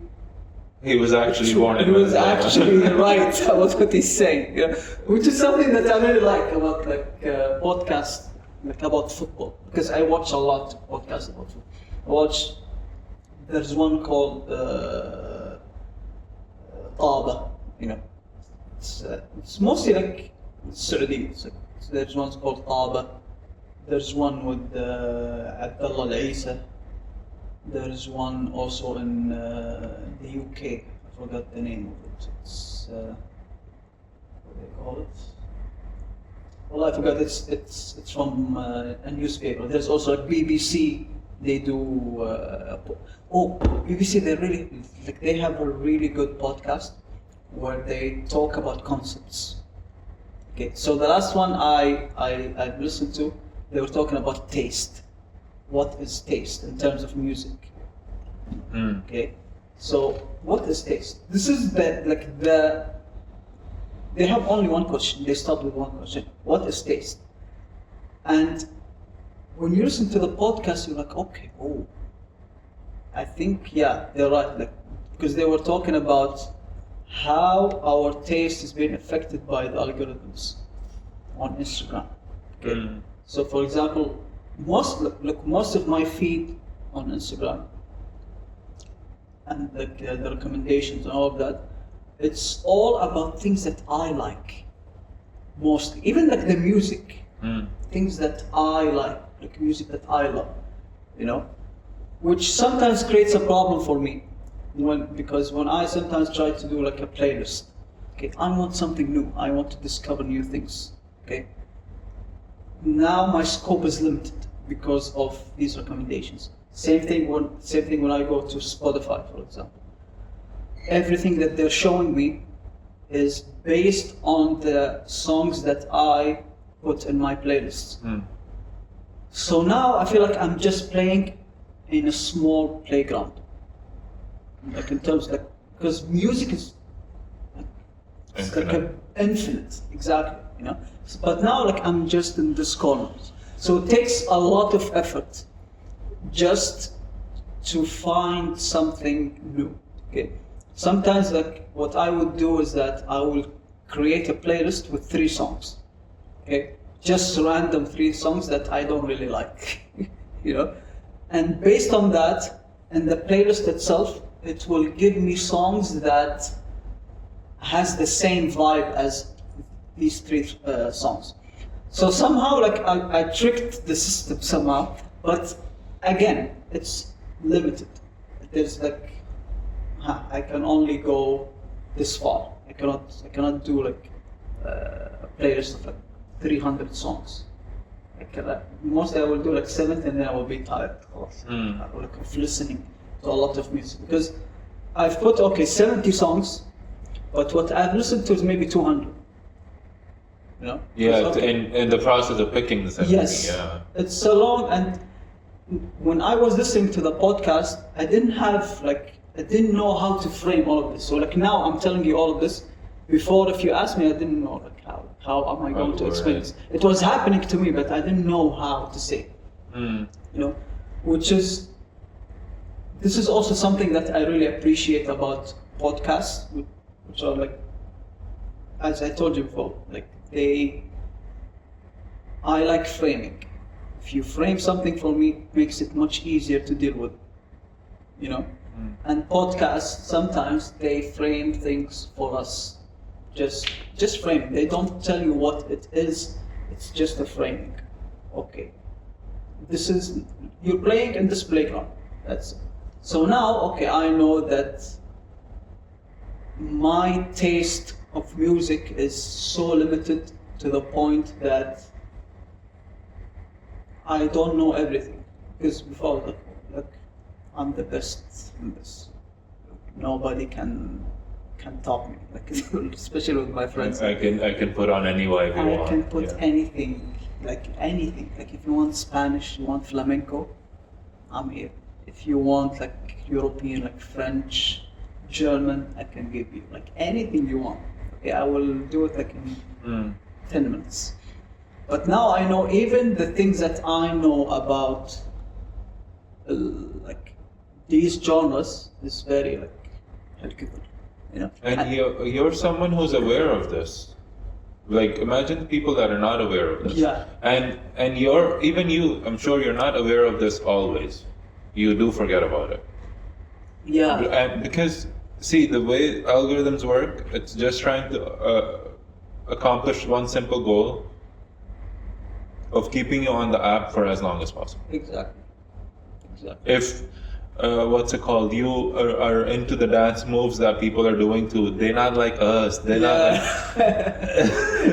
he was actually born in He was Venezuela. actually right about what he's saying. You know? Which is something that I really like about, like, podcasts. Like about football, because I watch a lot of podcasts about football. There's one called Taba, you know. It's mostly like Saudi. So there's one called Taba. There's one with Abdullah Al-Isa. There's one also in the UK. I forgot the name of it. It's what do they call it? Well, I forgot. It's from a newspaper. There's also a BBC. They do. BBC. They have a really good podcast where they talk about concepts. Okay, so the last one I've listened to, they were talking about taste. What is taste in terms of music? Okay, so what is taste? This is the they have only one question. They start with one question: what is taste? And when you listen to the podcast, you're like, okay, oh, I think they're right. Like, because they were talking about how our taste is being affected by the algorithms on Instagram. Okay. So, for example, most of my feed on Instagram and the recommendations and all of that, it's all about things that I like mostly. Even like the music, things that I like music that I love, which sometimes creates a problem for me because when I sometimes try to do like a playlist, okay, I want something new. I want to discover new things. Okay. Now my scope is limited because of these recommendations. Same thing when I go to Spotify, for example. Everything that they're showing me is based on the songs that I put in my playlists. So now I feel like I'm just playing in a small playground. Like in terms because music is it's like an infinite, exactly, But now like I'm just in this corner. So it takes a lot of effort just to find something new. Okay. Sometimes like what I would do is that I will create a playlist with 3 songs. Okay. Just random 3 songs that I don't really like. And based on that, and the playlist itself, it will give me songs that has the same vibe as these 3 songs. So somehow like I tricked the system somehow, but again, it's limited. There's like, I can only go this far. I cannot do like a playlist of like 300 songs. Mostly I will do like 70 and then I will be tired. I will of listening to a lot of music because I've put 70 songs, but what I've listened to is maybe 200. Yeah, in the process of picking the 70. Yes, yeah. It's so long, and when I was listening to the podcast, I didn't know how to frame all of this. So like now I'm telling you all of this. Before, if you asked me, I didn't know like how am I going to explain this. It was happening to me, but I didn't know how to say it. This is also something that I really appreciate about podcasts, which are like, as I told you before, like I like framing. If you frame something for me, it makes it much easier to deal with, And podcasts, sometimes they frame things for us. Just framing. They don't tell you what it is. It's just a framing. Okay. You're playing in this playground. That's it. So now, I know that my taste of music is so limited to the point that I don't know everything. Because before, I'm the best in this. Nobody can top me. Especially with my friends. I can put on any vibe you want. I can put anything. Anything. Like if you want Spanish, you want flamenco, I'm here. If you want European, French, German, I can give you anything you want. Okay, I will do it in 10 minutes. But now I know even the things that I know about these genres is very helpful, And you're someone who's aware of this. Imagine people that are not aware of this. Yeah. And even you, I'm sure you're not aware of this always. You do forget about it. Yeah. And because, see, the way algorithms work, it's just trying to accomplish one simple goal of keeping you on the app for as long as possible. Exactly. If what's it called? You are into the dance moves that people are doing too. They're not like us. They're not like.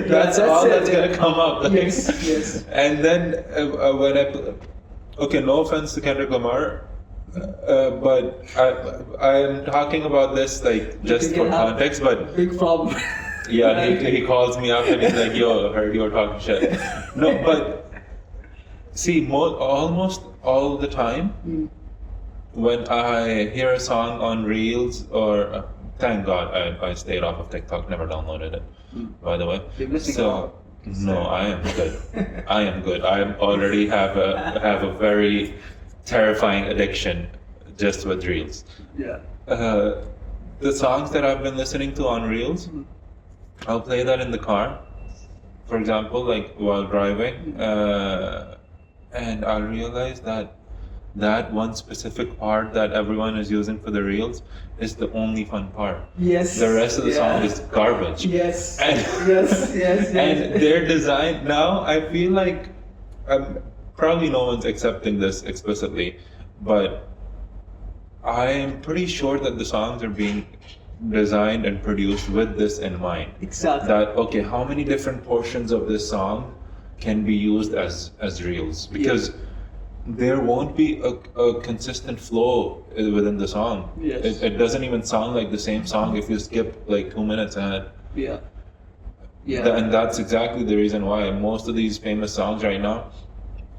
That's all that's gonna come up. Yes. And then when no offense to Kendrick Lamar, but I am talking about this just for context. But big problem. Yeah, he calls me up and he's like, "Yo, I heard you were talking shit." No, but see, almost all the time. When I hear a song on Reels or thank God I stayed off of TikTok, never downloaded it, by the way. You're missing So, out. no, I am good. I am good. I already have a very terrifying addiction just with Reels. Yeah. The songs that I've been listening to on Reels, I'll play that in the car, for example, like while driving, and I'll realize that one specific part that everyone is using for the Reels is the only fun part. Yes. The rest of the song is garbage. Yes. And, yes. and their design now, I feel like probably no one's accepting this explicitly, but I am pretty sure that the songs are being designed and produced with this in mind. Exactly. That okay, how many different portions of this song can be used as Reels? Because there won't be a consistent flow within the song. Yes. It doesn't even sound like the same song if you skip like 2 minutes ahead. Yeah. And that's exactly the reason why most of these famous songs right now,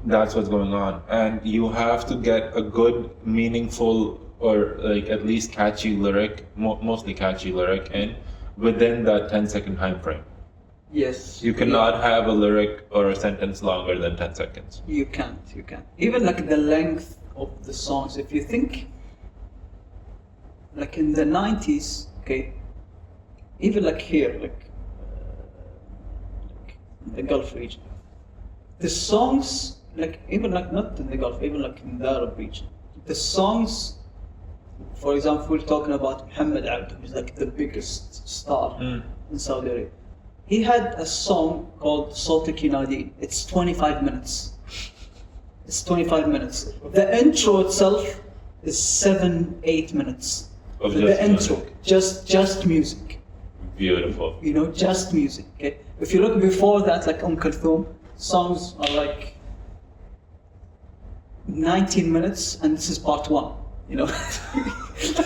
that's what's going on. And you have to get a good, meaningful, or like at least catchy lyric, mostly catchy lyric in within that 10-second time frame. Yes. You cannot have a lyric or a sentence longer than 10 seconds. You can't. Even like the length of the songs, if you think, like in the 90s, okay, even like here, like the Gulf region, the songs, like even like not in the Gulf, even like in the Arab region, the songs, for example, we're talking about Mohamed, who's like the biggest star in Saudi Arabia. He had a song called Saleh Nadine. It's 25 minutes. It's 25 minutes. The intro itself is 7-8 minutes. Of the just intro, music. just music. Beautiful. You know, just music. Okay. If you look before that, like Kulthum, songs are like 19 minutes, and this is part one. You know,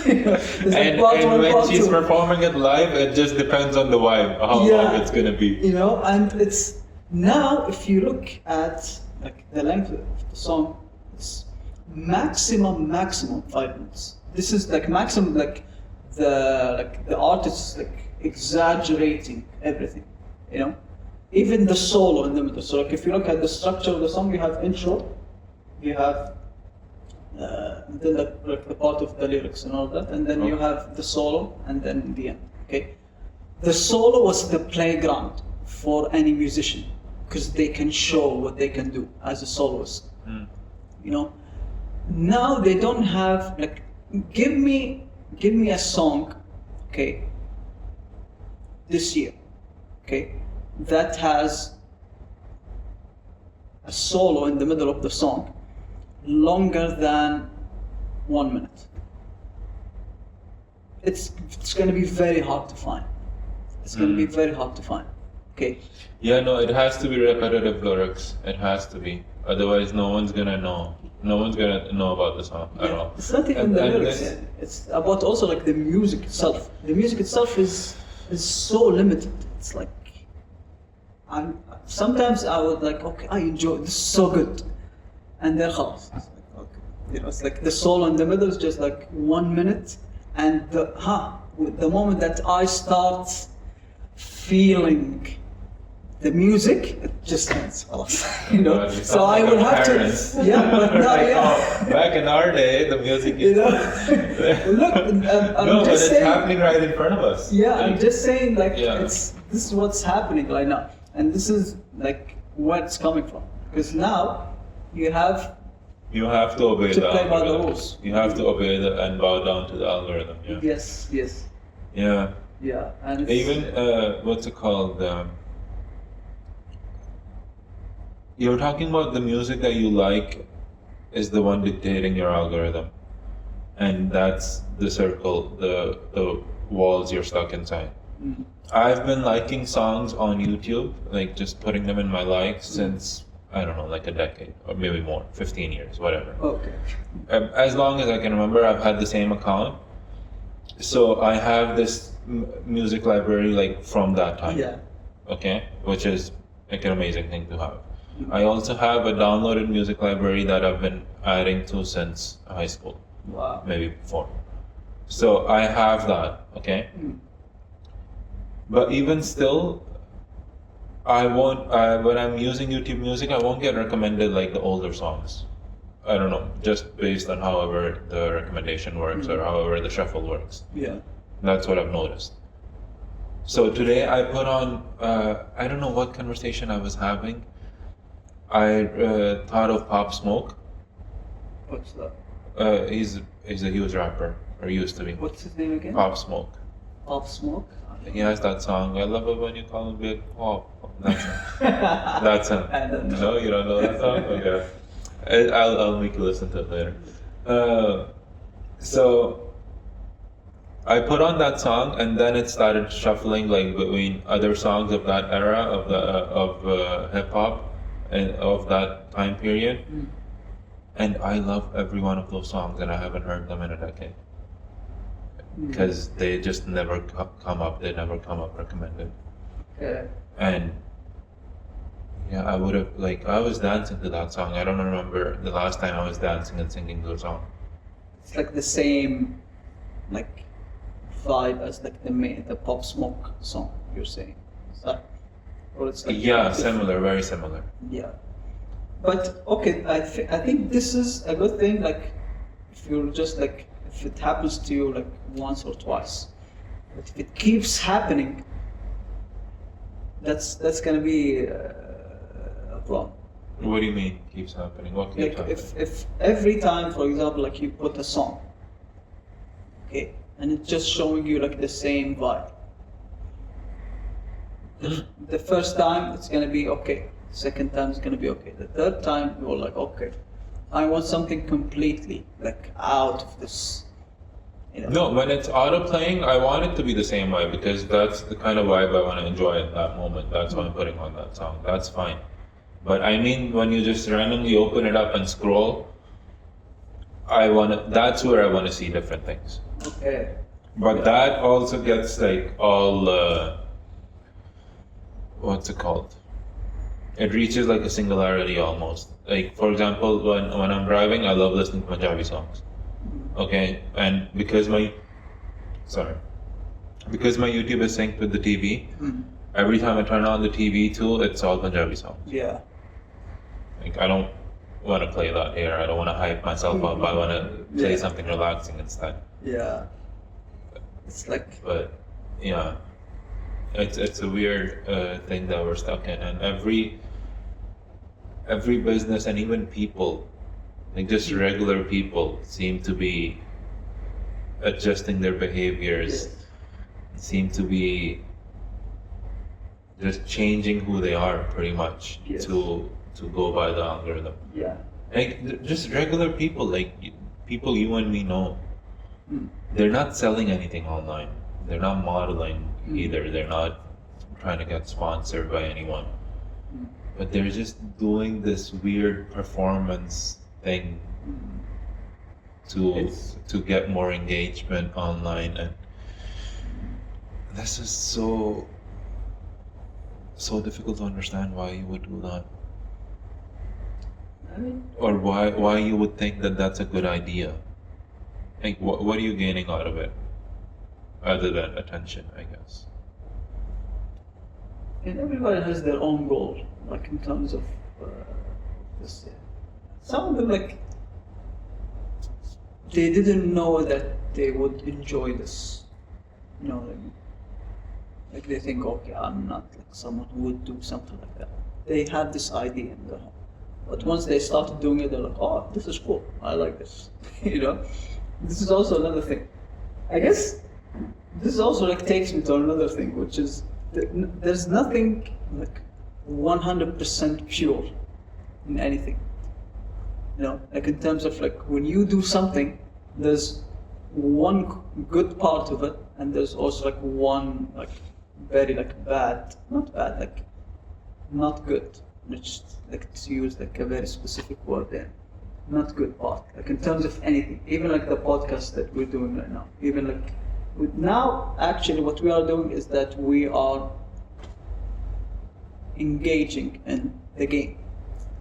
and when she's performing it live, it just depends on the vibe, how long it's gonna be. You know, and it's now if you look at like the length of the song, it's maximum 5 minutes. This is like maximum, like the artist like exaggerating everything. You know, even the solo in the middle. So like if you look at the structure of the song, you have intro, you have then the part of the lyrics and all that, and then you have the solo, and then the end. Okay, the solo was the playground for any musician because they can show what they can do as a soloist. You know, now they don't have like give me a song, okay, this year, okay, that has a solo in the middle of the song longer than 1 minute. It's going to be very hard to find. It's going to be very hard to find. Okay. Yeah, no, it has to be repetitive lyrics. It has to be. Otherwise, no one's gonna know. No one's gonna know about the song at all. It's not even the lyrics. It's about also like the music itself. The music itself is so limited. It's like sometimes I would like, okay, I enjoy this is so good, and then خلاص. It's like, okay, you know, it's like the solo in the middle is just like 1 minute, and the moment that I start feeling the music, it just ends. You know, so I will have parents. to. Yeah, but no, Like, yeah. oh, back in our day, the music You is. know, look, I'm No, but just it's saying. happening right in front of us. Yeah, Like, I'm just saying, like, Yeah. this is what's happening right now, and this is like where it's coming from. Because now you have You have to obey to the play by the algorithm. rules. You have to obey and bow down to the algorithm. Yeah. yes, Yeah. yeah, and it's, Even what's it called? You're talking about the music that you like is the one dictating your algorithm, and that's the circle, the walls you're stuck inside. I've been liking songs on YouTube, like just putting them in my likes since I don't know, like a decade or maybe more, 15 years, whatever. okay. As long as I can remember, I've had the same account, so I have this music library like from that time. Yeah. Okay, which is like an amazing thing to have. I also have a downloaded music library that I've been adding to since high school, Wow. maybe before. So I have that, okay? But even still, I won't, when I'm using YouTube Music, I won't get recommended like the older songs. I don't know, just based on however the recommendation works or however the shuffle works. Yeah. That's what I've noticed. So today I put on, I don't know what conversation I was having. I thought of Pop Smoke. What's that? He's a huge rapper, or used to be. What's his name again? Pop Smoke. Pop Smoke? He has that song. I love it when you call him Big Pop. That's him. That's him. I don't know. No, you don't know that song? Okay. I'll make you listen to it later. So I put on that song, and then it started shuffling like between other songs of that era of the hip hop and of that time period. And I love every one of those songs, and I haven't heard them in a decade because they just never come up. They never come up recommended. Okay. And yeah, I would have I was dancing to that song. I don't remember the last time I was dancing and singing the song. It's like the same like vibe as like the Pop Smoke song you're saying. Is that, or it's like Yeah, similar, very similar. Yeah. But okay, I think this is a good thing. Like, if you're just like, if it happens to you like once or twice, but if it keeps happening, that's gonna be a problem. What do you mean keeps happening? What keeps Like happening? if every time, for example, like you put a song, okay, and it's just showing you like the same vibe. The first time it's gonna be okay. Second time it's gonna be okay. The third time you're like, okay, I want something completely like out of this. You know? No, when it's auto playing, I want it to be the same way because that's the kind of vibe I want to enjoy at that moment. That's why I'm putting on that song. That's fine. But I mean, when you just randomly open it up and scroll, that's where I want to see different things. Okay. But that also gets like all, what's it called? It reaches like a singularity almost. Like for example, when I'm driving, I love listening to Punjabi songs. Okay, and because my YouTube is synced with the TV, every time I turn on the TV too, it's all Punjabi songs. Yeah. Like I don't want to play that here. I don't want to hype myself up. I want to play something relaxing instead. Yeah. It's like. But yeah, it's a weird thing that we're stuck in, and every business and even people, like just regular people, seem to be adjusting their behaviors. Yes. Seem to be just changing who they are pretty much to go by the algorithm. Yeah. Like just regular people, like people you and me know. They're not selling anything online. They're not modeling either. They're not trying to get sponsored by anyone. But they're just doing this weird performance thing to get more engagement online, and this is so difficult to understand why you would do that. I mean, Or why you would think that that's a good idea. Like what are you gaining out of it other than attention, I guess? and everybody has their own goal, like in terms of this. Some of them, like, they didn't know that they would enjoy this. You know what I mean? Like they think, okay, I'm not like someone who would do something like that. They had this idea in their head, but once they started doing it, they're like, oh, this is cool. I like this. You know, this is also another thing. I guess this also like takes me to another thing, which is there's nothing like 100% pure in anything. You know, like in terms of like when you do something, there's one good part of it, and there's also like one like very like bad, not bad, like not good. Which like to use like a very specific word there, not good part. Like in terms of anything, even like the podcast that we're doing right now, even like now actually what we are doing is that we are engaging in the game.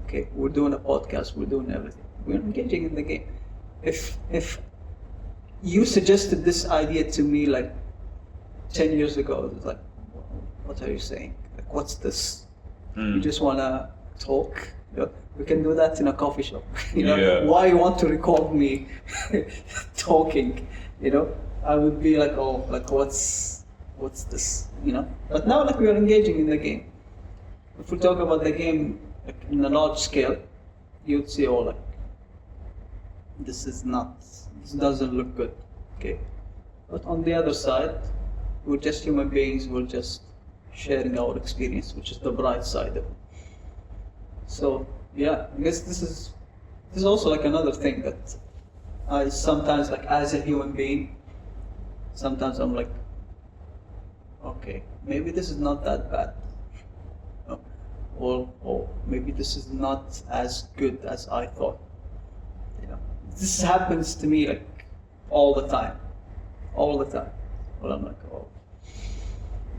Okay, we're doing a podcast, we're doing everything. We're engaging in the game. If you suggested this idea to me like 10 years ago. It was like, what are you saying? Like, what's this? You just want to talk? You know, we can do that in a coffee shop. You know, Yeah. why you want to record me talking? You know, I would be like, oh, like what's this? You know, but now like we are engaging in the game. If we talk about the game like, in a large scale, you'd see, oh, like this doesn't look good. Okay, but on the other side, we're just human beings. We're just sharing our experience, which is the bright side of it. So yeah, I guess this is also like another thing that I sometimes like as a human being, sometimes I'm like, okay, maybe this is not that bad, you know? or maybe this is not as good as I thought. You know, this happens to me like all the time. Well, I'm like, oh,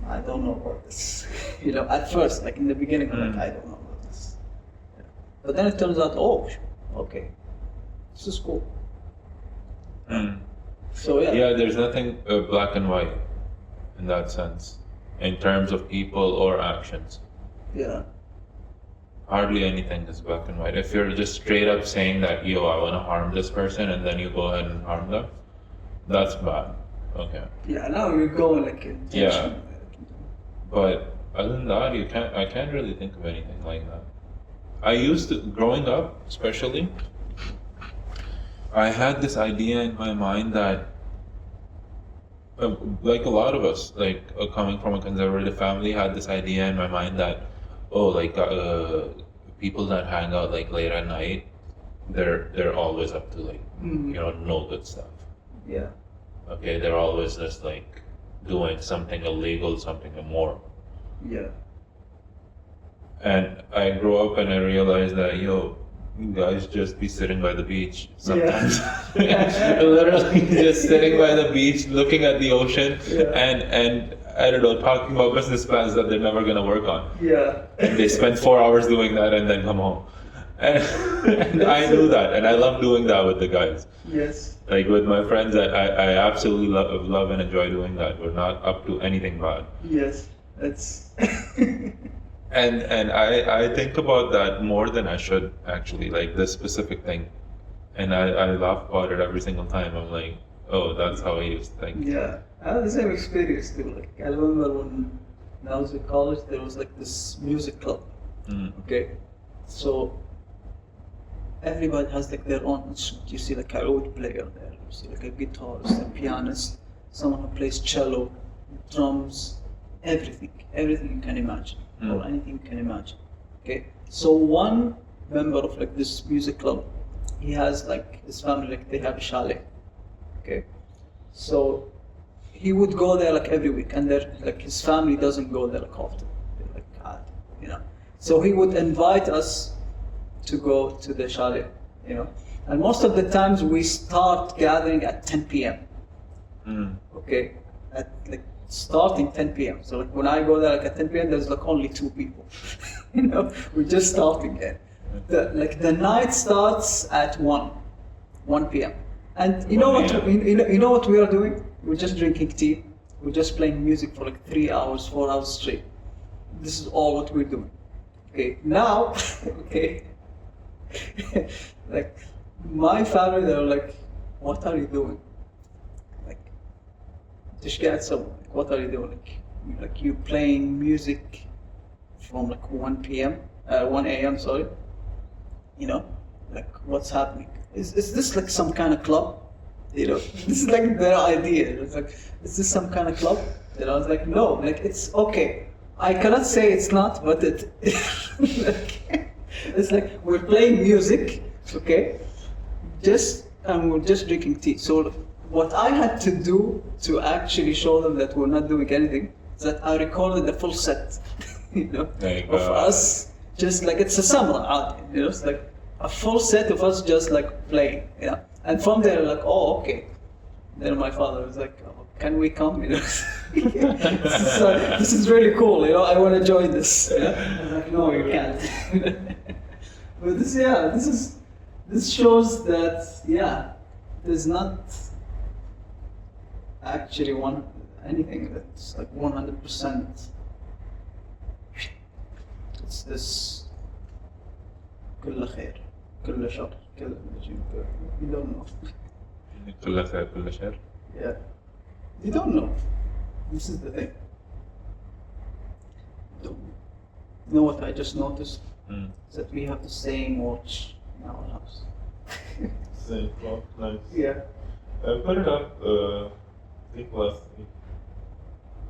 I don't know about this. You know, at first, like in the beginning, I'm like, I don't know about this. Yeah. But then it turns out, oh, okay, this is cool. So yeah. Yeah, there's nothing black and white in that sense, in terms of people or actions. Yeah. Hardly anything is black and white. If you're just straight up saying that, yo, I want to harm this person, and then you go ahead and harm them, that's bad. Okay. Yeah, now you're going like intentional. Yeah. But other than that, I can't really think of anything like that. I used to, growing up especially, I had this idea in my mind that, like a lot of us, like coming from a conservative family, had this idea in my mind that, oh, like people that hang out like late at night, they're always up to like, you know, no good stuff. Yeah. Okay, they're always just like doing something illegal, something immoral. Yeah. And I grew up and I realized that, yo, you guys just be sitting by the beach sometimes. Literally just sitting by the beach, looking at the ocean, and I don't know, talking about business plans that they're never gonna work on. Yeah. And they spend 4 hours doing that and then come home. And I knew that, and I love doing that with the guys. Yes. Like with my friends, I absolutely love and enjoy doing that. We're not up to anything bad. Yes. That's. And I think about that more than I should, actually, like this specific thing. And I laugh about it every single time. I'm like, oh, that's how I used to think. Yeah, I had the same experience too. Like I remember when I was in college, there was like this music club. Okay, so everybody has like their own instrument. You see like a oud player there. You see like a guitarist, a pianist, someone who plays cello, drums, everything you can imagine, or anything you can imagine. Okay, so one member of like this music club, he has like his family, like they have a chalet. Okay, so he would go there like every week, and they're like his family doesn't go there like often. They're like, you know. So he would invite us to go to the chalet, you know. And most of the times we start gathering at 10 p.m. Okay, at like starting 10 p.m. So like when I go there like at 10 p.m. there's like only 2 people. You know, we're just starting there. The night starts at 1 p.m. And you know what? You know what we are doing? We're just drinking tea. We're just playing music for like 3 hours, 4 hours straight. This is all what we're doing. Okay. Now, okay. Like my family, they're like, "What are you doing? Like, what are you doing? Like you playing music from like 1 p.m. 1 a.m. Sorry. You know, like what's happening? Is this like some kind of club? You know, this is like their idea. It's like, is this some kind of club? And I was like, no, like it's okay. I cannot say it's not, but it's like we're playing music, okay? We're just drinking tea. So what I had to do to actually show them that we're not doing anything is that I recorded the full set, you know, of us. Just like it's a summer, you know, it's like a full set of us just like playing, you know. And from there, like, oh, okay. Then my father was like, oh, can we come? You know, this is really cool. You know, I want to join this. You know? I was like, no, you can't. But this shows that there's not actually anything that's like 100%. It's this كل خير كل شر كل you don't know. كل خير كل شر. Yeah, you don't know. This is the thing. You know what I just noticed? Is that we have the same watch in our house. Same clock, nice. Yeah. I put it up, I think last week.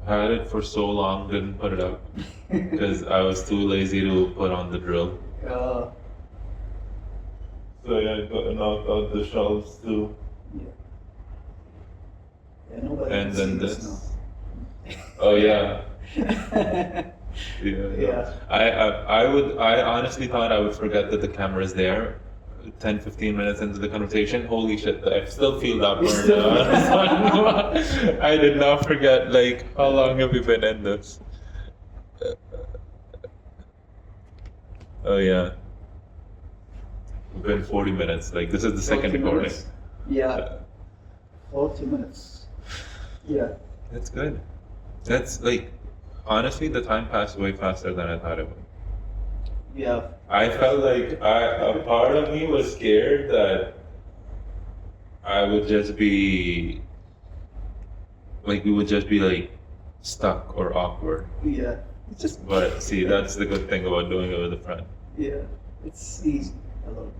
Had it for so long, didn't put it up because I was too lazy to put on the drill. So yeah, I got knocked out the shelves too. Yeah, nobody And can then see this. now. Oh yeah. Yeah. I honestly thought I would forget that the camera is there 10-15 minutes into the conversation. Holy shit, I still feel that burn. I did not forget, like, how long have we been in this? Oh yeah. We've been 40 minutes, like this is the second 40 recording. minutes. Yeah. 40 minutes. Yeah. That's good. That's like, honestly, the time passed way faster than I thought it would. Yeah. I felt like a part of me was scared that I would just be, like, we would just be like stuck or awkward. Yeah. It's just. But see, that's the good thing about doing it with a friend. Yeah. It's easy. I love it.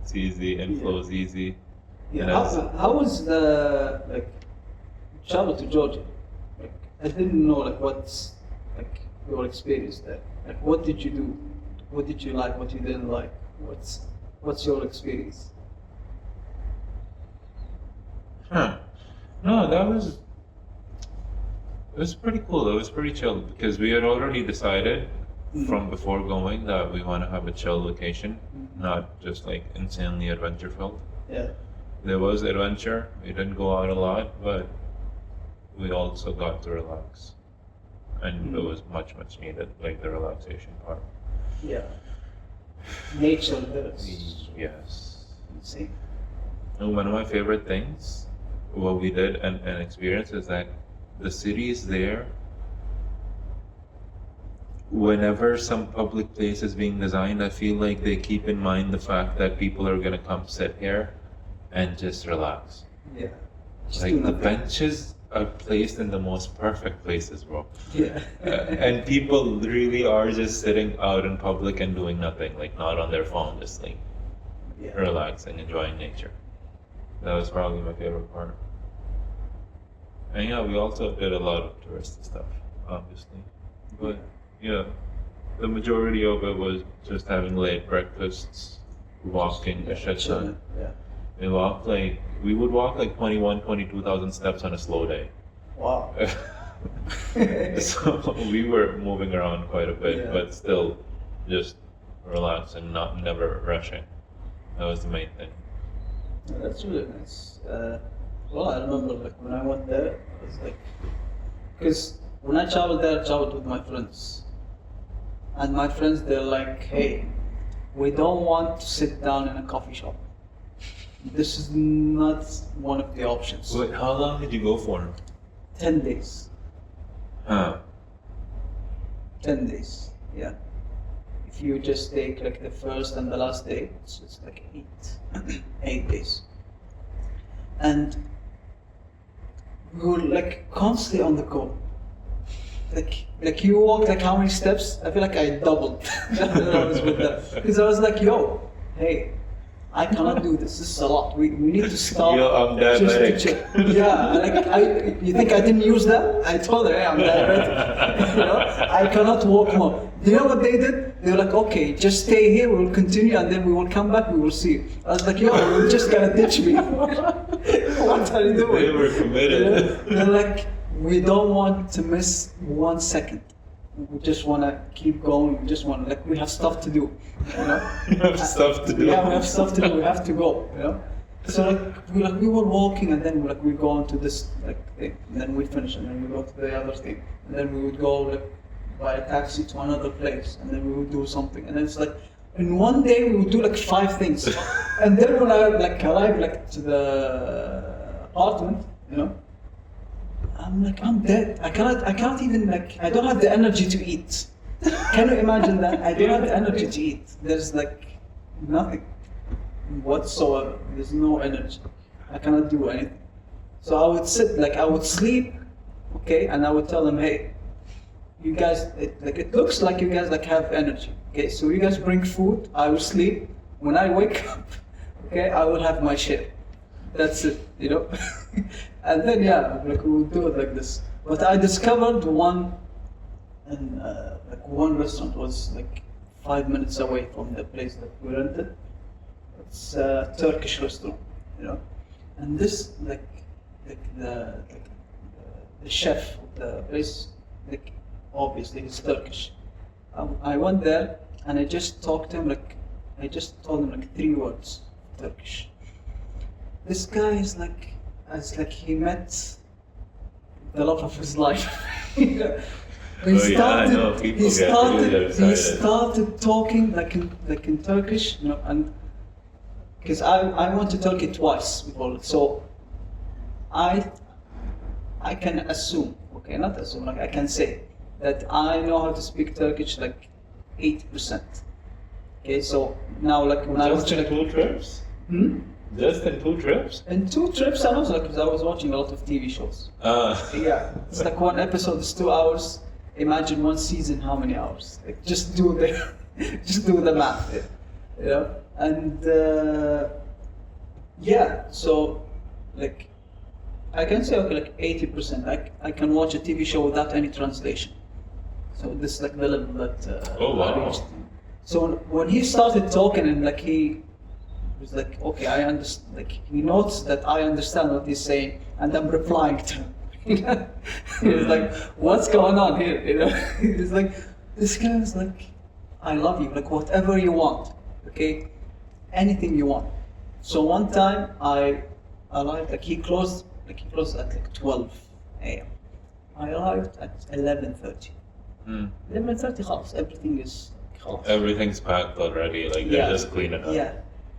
It's easy and flows easy. Yeah. And How was the travel to Georgia? Like, I didn't know what's your experience there. Like, what did you do? What did you like? What you didn't like? What's your experience? No, it was pretty cool. It was pretty chill because we had already decided from before going that we want to have a chill vacation, not just like insanely adventure filled. Yeah. There was adventure. We didn't go out a lot, but we also got to relax, and it was much needed, like the relaxation part. Yeah. Nature is Yes. insane. And one of my favorite things, what we did and experienced, is that the cities there, whenever some public place is being designed, I feel like they keep in mind the fact that people are gonna come sit here and just relax. Yeah. Just do Like the nothing. benches are placed in the most perfect places, bro. Yeah. And people really are just sitting out in public and doing nothing, like not on their phone, just like Yeah. relaxing, enjoying nature. That was probably my favorite part. And yeah, we also did a lot of touristy stuff, obviously. But yeah, the majority of it was just having late breakfasts, walking a shit ton. Yeah. We would walk like 22,000 steps on a slow day. Wow. So we were moving around quite a bit, Yeah. but still just relaxing, never rushing. That was the main thing. That's really nice. Well, I remember when I went there, I was because when I traveled there, I traveled with my friends. And my friends, they're like, hey, we don't want to sit down in a coffee shop. This is not one of the options. Wait, how long did you go for? 10 days. Huh. 10 days, yeah. If you just take the first and the last day, it's like 8 days. And we were constantly on the go. Like you walk how many steps? I feel like I doubled when I was with them. Because I was like, yo, hey, I cannot do this. This is a lot. We need to stop. Yo, I'm just to diabetic. chill. Yeah, you think I didn't use that? I told her, hey, I'm diabetic. I cannot walk more. Do you know what they did? They were like, okay, just stay here, we'll continue, and then we will come back, we will see you. I was like, yo, you're just gonna ditch me. What are you doing? They were committed. They're like, we don't want to miss 1 second. We just want to keep going. We just want we have stuff to do. You have stuff to do. Yeah, we have stuff to do. We have to go. So we were walking, and then we go on to this thing, and then we finish, and then we go to the other thing, and then we would go by a taxi to another place, and then we would do something, and then it's in one day we would do 5 things, and then when I arrived to the apartment, I'm like, I'm dead. I can't even like, I don't have the energy to eat. Can you imagine that? I don't have the energy to eat. There's like nothing whatsoever. There's no energy. I cannot do anything. So I would sit, like I would sleep, okay, and I would tell them, hey, you guys, it looks like you guys like have energy, okay. So you guys bring food. I will sleep. When I wake up, okay, I will have my share. That's it, you know. And then yeah, like we would do it like this. But I discovered one, and like one restaurant was like 5 minutes away from the place that we rented. It's a Turkish restaurant, you know. And this the chef of the place, like obviously he's Turkish. I went there and I just talked to him like, I just told him like 3 words, Turkish. This guy is like, it's like he met the love of his life. He started talking like in Turkish, you know, and because I went to Turkey twice before, so I can assume, okay, not assume, like I can say that I know how to speak Turkish like 80%. Okay, so now like when I was Just in 2 trips? Hmm? Just in 2 trips? In 2 trips, I was like, because I was watching a lot of TV shows. Yeah, it's like one episode is 2 hours. Imagine one season, how many hours? Like just do the, just do the math, you know. And yeah, so like I can say okay, like 80%. I can watch a TV show without any translation. So this is like the level that Oh, wow. I reached. So when he started talking and like he was like, okay, I understand. Like he notes that I understand what he's saying, and I'm replying to him. He's like, what's going on here? You know, he's like, this guy is like, I love you. Like whatever you want, okay, anything you want. So one time I arrived, like he closed at like 12 a.m. I arrived at 11:30. 11:30, خلاص, everything is خلاص. Everything's packed already, like they're just cleaning up. Yeah.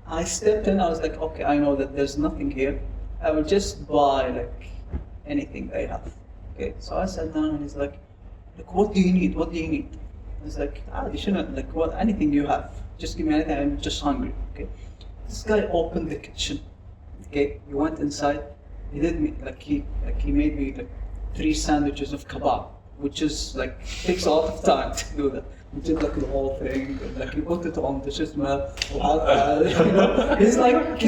I stepped in, I was like, okay, I know that there's nothing here. I will just buy like anything they have. Okay, so I sat down and he's like, what do you need? What do you need? I was like, you shouldn't, like, what, anything you have. Just give me anything, I'm just hungry, okay? This guy opened the kitchen, okay? He went inside, he did me, like he made me like 3 sandwiches of kebab, which is like, takes a lot of time to do that. He did like the whole thing, and, like he put it on the chisma, you know? He's like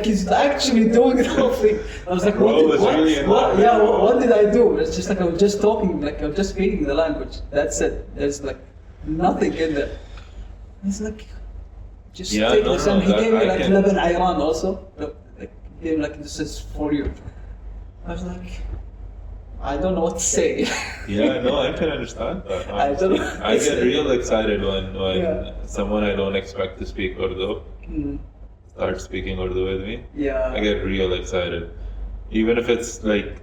he's actually doing the whole thing. I was like, what did I do? It's just like I was just talking, like I was just speaking the language. That's it. There's like nothing in there. He's like, just take this, and he gave me like Leban Ayran also. Like he gave me like, this is for you. I was like, I don't know what to say. Yeah, no, I can understand that. I don't know. I get real excited when someone I don't expect to speak Urdu starts speaking Urdu with me. Yeah. I get real excited. Even if it's like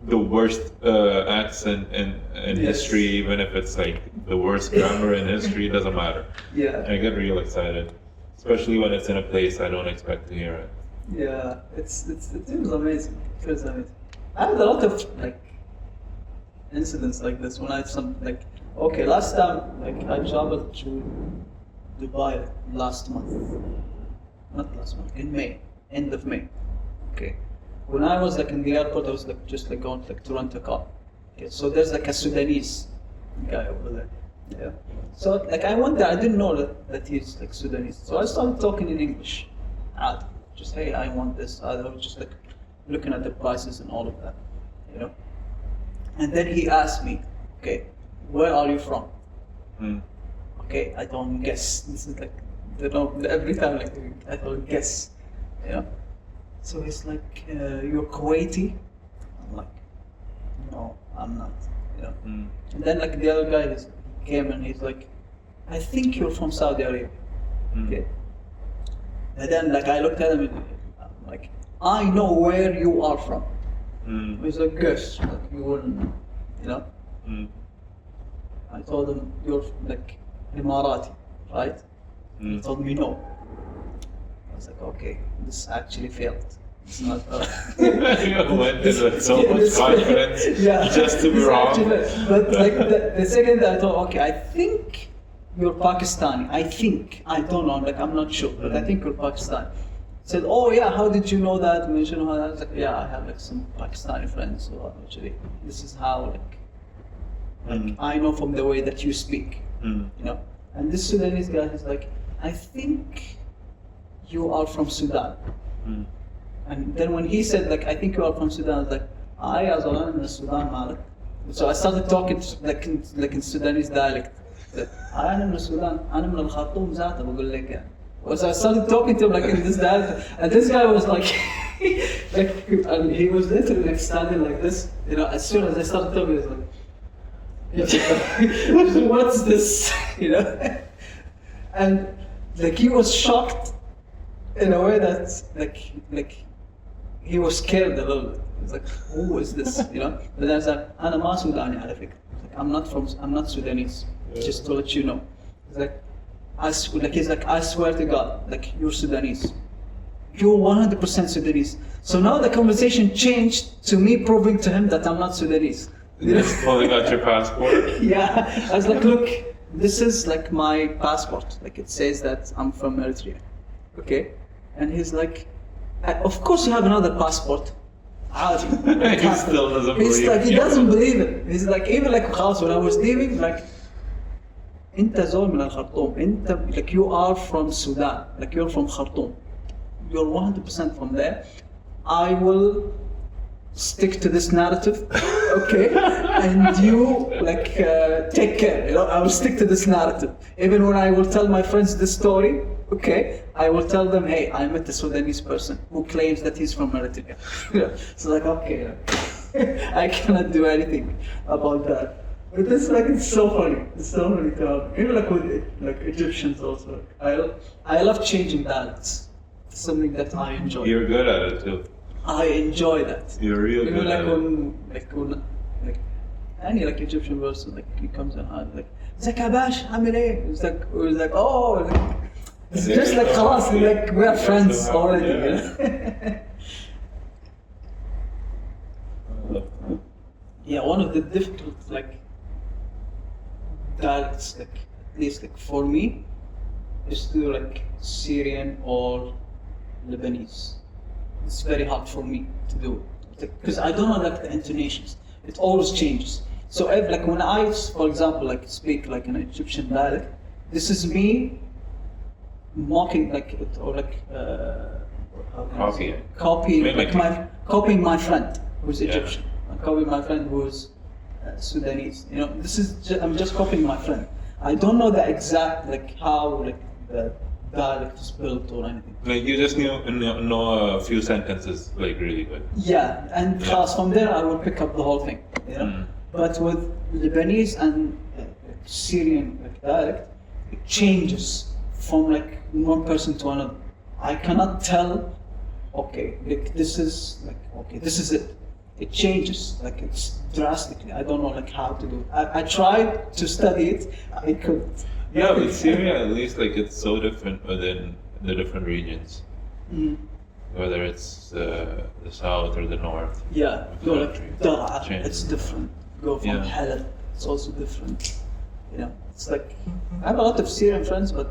the worst accent in history, even if it's like the worst grammar in history, it doesn't matter. Yeah. I get real excited. Especially when it's in a place I don't expect to hear it. Yeah, it feels amazing. It feels amazing. I had a lot of like incidents like this when I had some like, okay, last time like I traveled to Dubai last month, not last month, in May, end of May. Okay, when I was like in the airport, I was like just like going like to rent a car. Okay, so there's like a Sudanese guy over there. Yeah. So like I went there, I didn't know that he's like Sudanese. So I started talking in English. Just hey, I want this. I was just like looking at the prices and all of that, you know. And then he asked me, okay, where are you from? Okay, I don't guess. This is like, you know, every time like I don't guess, you know. So he's like, you're Kuwaiti? I'm like, no, I'm not, you know. And then like the other guy came and he's like, I think you're from Saudi Arabia. Okay. And then like I looked at him and I'm like, I know where you are from. He's like, guess, like you wouldn't know, you know. I told him you're like Emirati, right? He told me no. I was like, okay, this actually failed. It's not. You went in with so Yeah, much this- confidence Yeah, just to be it's wrong. actually- But like the second I thought, okay, I think you're Pakistani. I think I don't know. Like I'm not sure, but I think you're Pakistani. Said, oh yeah, how did you know that? Mentioned how that. I was like, yeah, I have like some Pakistani friends. So actually, this is how like I know from the way that you speak. You know. And this Sudanese guy is like, I think you are from Sudan. And then when he said like, I think you are from Sudan, I was like, I as well in Sudan, Malik. So I started talking like in Sudanese dialect. أنا من السودان أنا من الخرطوم ذاته بقول لك يعني. So I started talking to him like in this dialect, and this guy was like, and he was literally like standing like this. You know, as soon as I started talking, he was like, what's this? You know, and like he was shocked in a way that like he was scared a little bit. He was like, who is this? You know, but I was like, أنا ما سوداني على فكرة. I'm not Sudanese. Just to let you know. He's like, he's like, I swear to God, like you're Sudanese. You're 100% Sudanese. So now the conversation changed to me proving to him that I'm not Sudanese. Just pulling out your passport. Yeah, I was like, look, this is like my passport. Like it says that I'm from Eritrea. Okay? And he's like, of course you have another passport. عادي. He still doesn't He's believe like, he you. doesn't believe it. He's like, even like خلاص when I was leaving, like, انت زول من الخرطوم. انت like you are from Sudan. Like you're from Khartoum. You're 100% from there. I will stick to this narrative, okay? And you like take care. You know, I will stick to this narrative. Even when I will tell my friends this story, okay, I will tell them, hey, I met a Sudanese person who claims that he's from Eritrea. So like, okay, I cannot do anything about that. But it's like it's so funny. It's so funny to have. Even like with like Egyptians also. I love changing dialects. It's something that I enjoy. You're good at it too. I enjoy that. You're real Even good like at it. when any like Egyptian person like he comes and I'm like ازيك يا باشا عامل ايه؟ It's like oh like, it's just like خلاص like we're friends already. You know? Yeah, one of the difficult like dialects like at least like for me is to like Syrian or Lebanese. It's very hard for me to do it because I don't know like the intonations. It always changes. So if like when I, for example, like speak like an Egyptian dialect, this is me mocking like it or like how can I say? Copying like copying my friend who's Egyptian. I'm copying my friend who's Sudanese. You know, this is I'm just copying my friend. I don't know the exact like how like the dialect is built or anything. Like you just know a few sentences like really good. Yeah, and class from there I will pick up the whole thing. You know, but with Lebanese and Syrian like dialect, it changes from like one person to another. I cannot tell. Okay, like this is like okay, this is it. It changes like it's drastically. I don't know like how to do it. I tried to study it. I couldn't. Yeah, but Syria at least like it's so different within the different regions. Whether it's the south or the north. Yeah, of the no, like country. Dar'a, Changes. it's different. Go from Yeah. Halab, it's also different. You know, it's like I have a lot of Syrian friends, but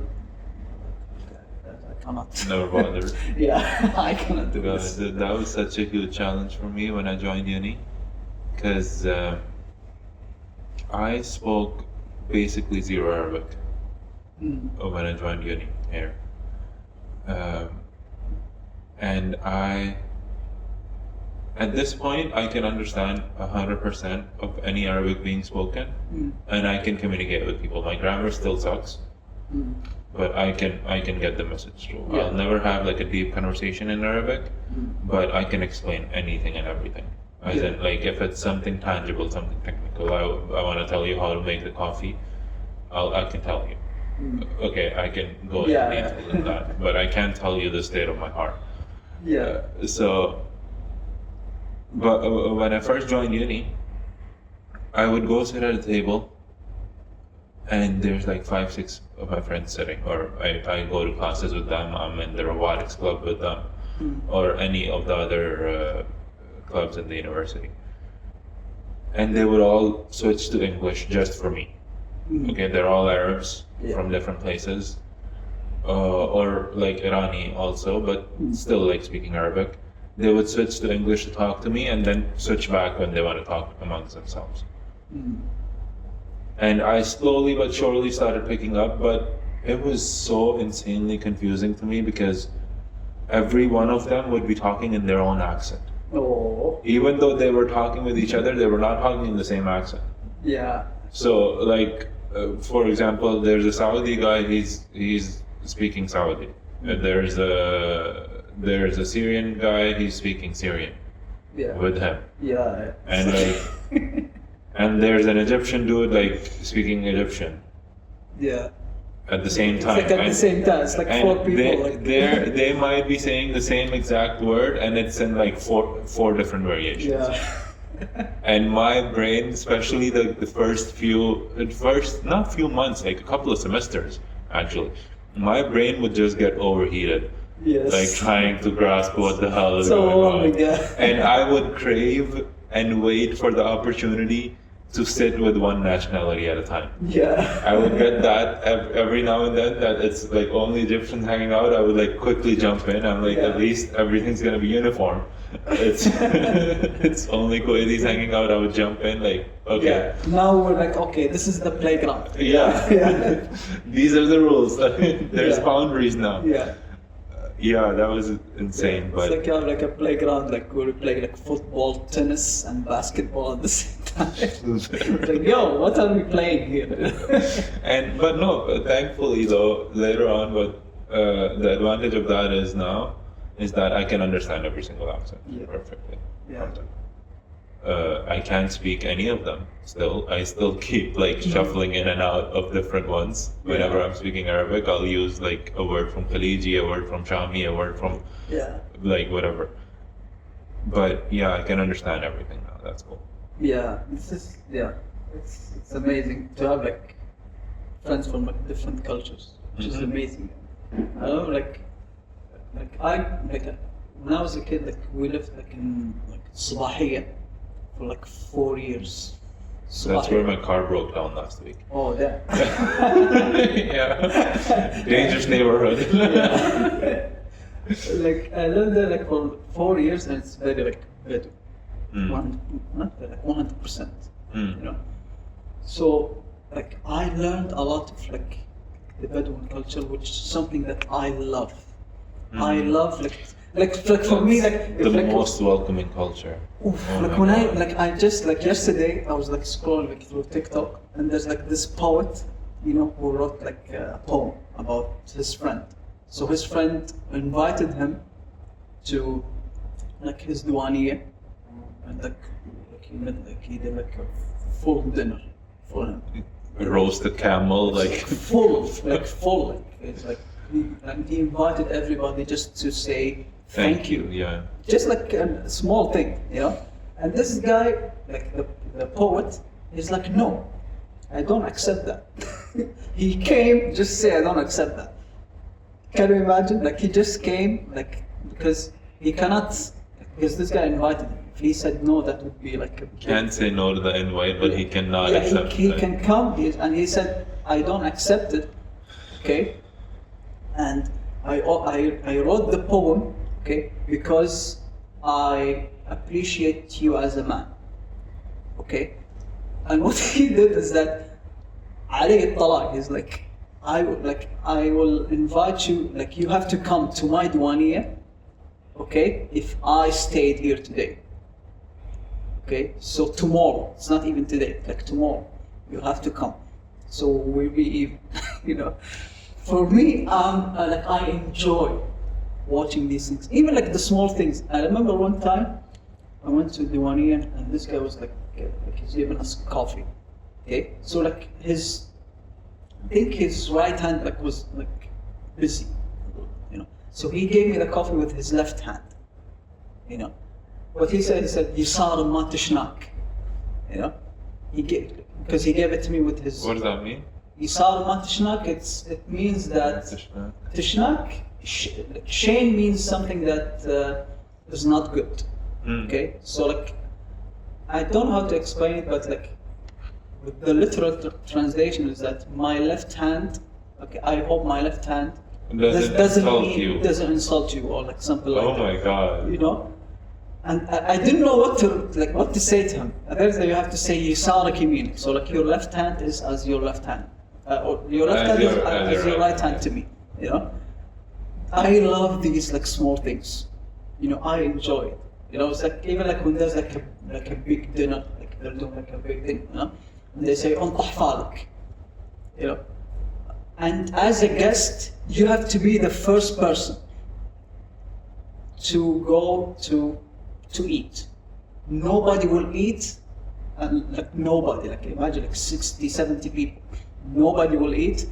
I cannot. Never bothered. Yeah, I cannot do Because this. that was such a huge challenge for me when I joined uni, because I spoke basically zero Arabic when I joined uni here, and at this point I can understand 100% of any Arabic being spoken, and I can communicate with people. My grammar still sucks, but I can get the message through. Yeah. I'll never have like a deep conversation in Arabic, but I can explain anything and everything. As in, like if it's something tangible, something technical, I want to tell you how to make the coffee, I can tell you. Okay, I can go into detail in that, but I can't tell you the state of my heart. Yeah. But when I first joined uni, I would go sit at a table, and there's like 5-6 of my friends sitting, or I go to classes with them. I'm in the robotics club with them. or any of the other clubs in the university. And they would all switch to English just for me. Okay, they're all Arabs from different places, or like Irani also, but still like speaking Arabic. They would switch to English to talk to me, and then switch back when they want to talk amongst themselves. And I slowly but surely started picking up, but it was so insanely confusing to me because every one of them would be talking in their own accent. Oh. Even though they were talking with each other, they were not talking in the same accent. Yeah. So, like, for example, there's a Saudi guy. He's speaking Saudi. There's a Syrian guy. He's speaking Syrian with him. Yeah. And like, and there's an Egyptian dude like speaking Egyptian. Yeah. At the same time. It's like at the same time. It's like and four people. they might be saying the same exact word, and it's in like four different variations. Yeah. And my brain, especially the first not few months, like a couple of semesters actually, my brain would just get overheated. Yes. Like trying to grasp what the hell is So, going oh my on. God. And I would crave and wait for the opportunity to sit with one nationality at a time. Yeah. I would get that every now and then, that it's like only Egyptians hanging out. I would like quickly jump in. I'm like, at least everything's gonna be uniform. It's it's only Kuwaitis hanging out. I would jump in like, okay. Yeah. Now we're like, okay, this is the playground. Yeah. Yeah. These are the rules. There's boundaries now. Yeah. Yeah, that was insane. It's But like you have like a playground, like where we play like football, tennis, and basketball at the same time. It's like, yo, what are we playing here? but no, thankfully though, later on, but the advantage of that is now is that I can understand every single accent perfectly. Yeah. I can't speak any of them still. I still keep like shuffling in and out of different ones. Whenever I'm speaking Arabic, I'll use like a word from Khaliji, a word from Shami, a word from like whatever. But yeah, I can understand everything now. That's cool. Yeah, it's amazing to have like friends from like different cultures, which is amazing. I don't know, like when I was a kid, like we lived like in like Saleh for like 4 years. That's where my car broke down last week. Oh, that. Yeah. Dangerous neighborhood. Yeah. Like I lived there like for 4 years, and it's very like better. Not better, like 100%. You know. So like I learned a lot of like the Bedouin culture, which is something that I love. I love like for me like the like, most welcoming culture. like when I just like yesterday I was like scrolling like through TikTok, and there's like this poet, you know, who wrote like a poem about his friend. So his friend invited him to like his duaniya, and he did like a full dinner for him. Roasted camel, like full. It's like he invited everybody just to say thank you. Yeah. Just like a small thing, you know. And this guy, like the poet, is like, no, I don't accept that. He came just say I don't accept that. Can you imagine? Like he just came like because he cannot, because this guy invited him. If he said no, that would be like Can't say no to the invite, but he cannot yeah, accept he it. can come, and he said I don't accept it. Okay. And I wrote the poem, okay, because I appreciate you as a man, okay. And what he did is that عليه الطلاق. He's like, I will invite you, like you have to come to my duaniya, okay, if I stayed here today. Okay, so tomorrow, it's not even today, like tomorrow, you have to come. So we'll be even, you know. For me, like I enjoy watching these things, even like the small things. I remember one time I went to Diwani, and this guy was like he's giving us coffee. Okay, so like I think his right hand like was like busy, you know. So he gave me the coffee with his left hand, you know. What he said, "Yisar ma tishnak," you know. Because he gave it to me with his. What does that mean? Yisar ma tishnak. It means that tishnak like shame means something that is not good. Mm. Okay, so like I don't know how to explain it, but like the literal translation is that my left hand. Okay, I hope my left hand doesn't insult you or like something like that. Oh my God. You know. And I didn't know what to say to him. And then you have to say you sound like you mean it. So like your left hand is as your left hand, or your left hand is as your right hand to me. You know, I love these like small things. You know, I enjoy it. You know, it's like even like when there's like a big dinner, like they're doing like a big thing. You know, and they say on tahfalik. You know, and as a guest, you have to be the first person to go to eat. Nobody will eat, and like nobody, like imagine like 60, 70 people. Nobody will eat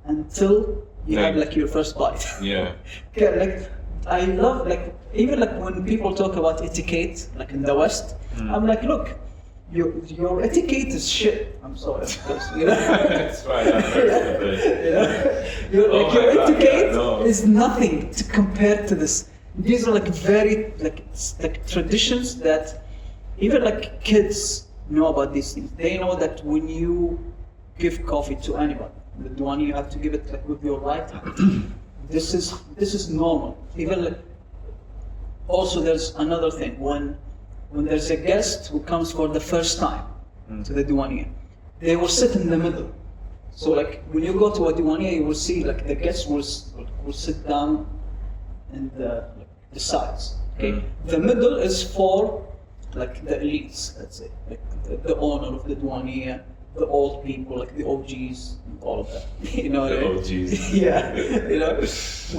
until you have like your first bite. Yeah. Okay, like I love like even like when people talk about etiquette, like in the West, I'm like, look, your etiquette is shit. I'm sorry, you know. It's fine. Your etiquette is nothing to compare to this. These are like very like traditions that even like kids know about these things. They know that when you give coffee to anybody, the one you have to give it like with your right hand. This is normal. Even like, also there's another thing when there's a guest who comes for the first time to the Duania, they will sit in the middle. So like when you go to a Duania, you will see like the guests will sit down in the sides. Okay, the middle is for like the elites, let's say, like the owner of the Duania, the old people, like the OGs, and all of that. You know, the OGs. Yeah, you know,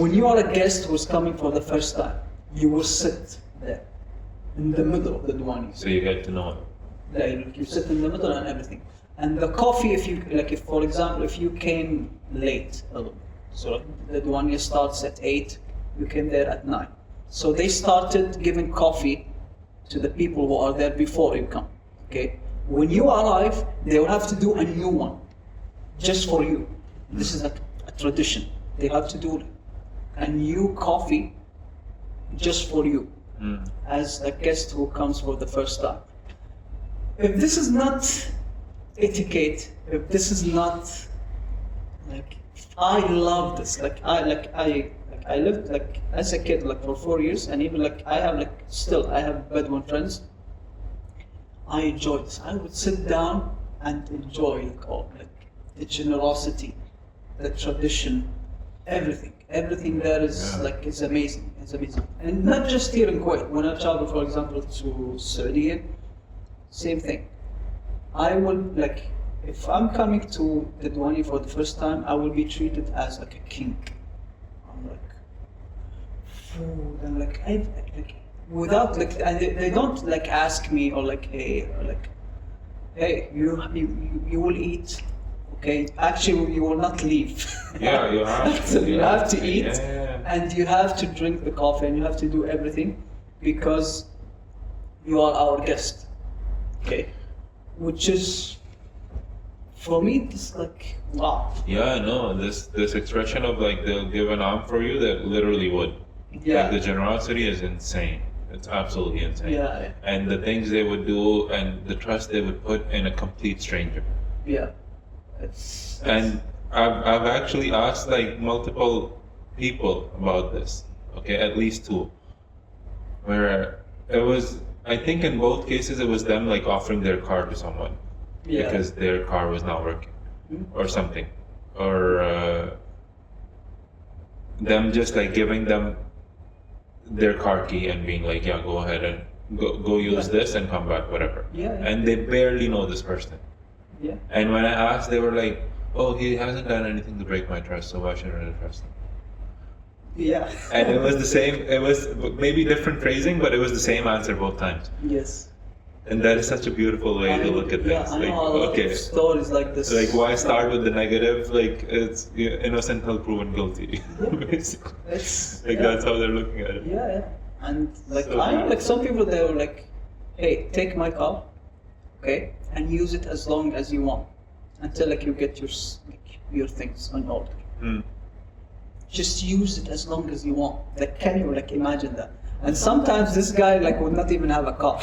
when you are a guest who's coming for the first time, you will sit there in the middle of the Duania. So you get to know it. Like you sit in the middle and everything. And the coffee, if for example, if you came late a little bit, so like the Duania starts at 8, you came there at 9. So they started giving coffee to the people who are there before you come. Okay, when you arrive, they will have to do a new one, just for you. This is like a tradition. They have to do a new coffee, just for you, as a guest who comes for the first time. If this is not etiquette, if this is not like, I love this. I lived like as a kid like for 4 years, and even like I have Bedouin friends. I enjoy this. I would sit down and enjoy like the generosity, the tradition, everything. Everything there is like is amazing. It's amazing, and not just here in Kuwait. When I travel, for example, to Saudi, same thing. I would like if I'm coming to the Douani for the first time, I will be treated as like a king. I'm like food and like I like without like and they don't like ask me or like hey you will eat. Okay, actually you will not leave. Yeah, you have so to. you have to eat, yeah. and you have to drink the coffee, and you have to do everything because you are our guest. Okay, which is for me it's like wow. Yeah, no, this expression of like they'll give an arm for you, that literally would. Yeah. Like the generosity is insane. It's absolutely insane. Yeah. And the things they would do and the trust they would put in a complete stranger. Yeah. And I've actually asked like multiple people about this. Okay, at least 2. Where it was, I think in both cases it was them like offering their car to someone. Yeah. Because their car was not working. Or something. Or them just like giving them their car key and being like, yeah, go ahead and go use this and come back, whatever. Yeah. And they barely know this person. Yeah. And when I asked, they were like, oh, he hasn't done anything to break my trust, so why should I trust him? Yeah. And it was the same, it was maybe different phrasing, but it was the same answer both times. Yes. And that is such a beautiful way to look at things. Yeah, I know a lot of stories like this. Like, why start with the negative? Like, it's innocent until proven guilty. Basically. It's Like, that's how they're looking at it. Yeah. And like So I know deep. like some people they were like, hey, take my car, okay, and use it as long as you want until like you get your things on order. just use it as long as you want. Like, can you like imagine that? And sometimes this guy like would not even have a car,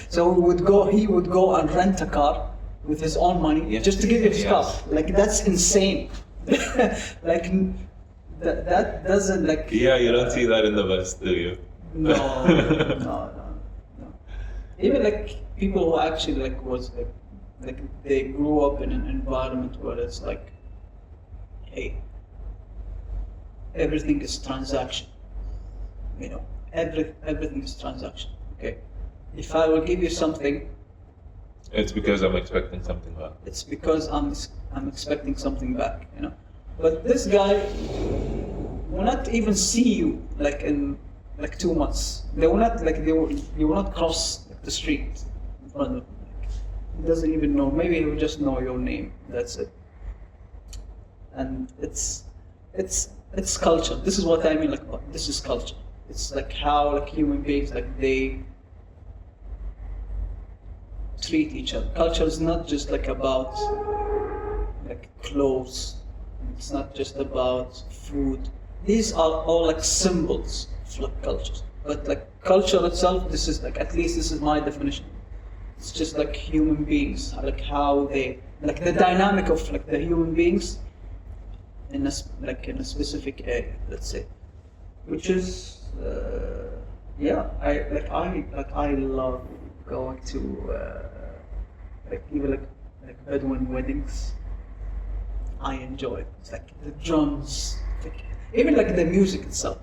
so he would go and rent a car with his own money just to give you his car. Like that's insane. Like that doesn't like. Yeah, you don't see that in the West, do you? No. Even like people who actually like they grew up in an environment where it's like, hey, everything is transaction. You know, everything is transaction. Okay, if I will give you something, It's because I'm expecting something back. it's because I'm expecting something back. You know, but this guy will not even see you like in like 2 months. They will not like you will not cross the street in front of him. He doesn't even know. Maybe he will just know your name. That's it. And it's culture. This is what I mean. Like this is culture. It's like how like human beings like they treat each other. Culture is not just like about like clothes. It's not just about food. These are all like symbols of like cultures. But like culture itself, this is like at least this is my definition. It's just like human beings, like how they like the dynamic of like the human beings in a specific area, let's say, which is I love going to like even like Bedouin weddings. I enjoy it. It's like the drums, like, even like the music itself.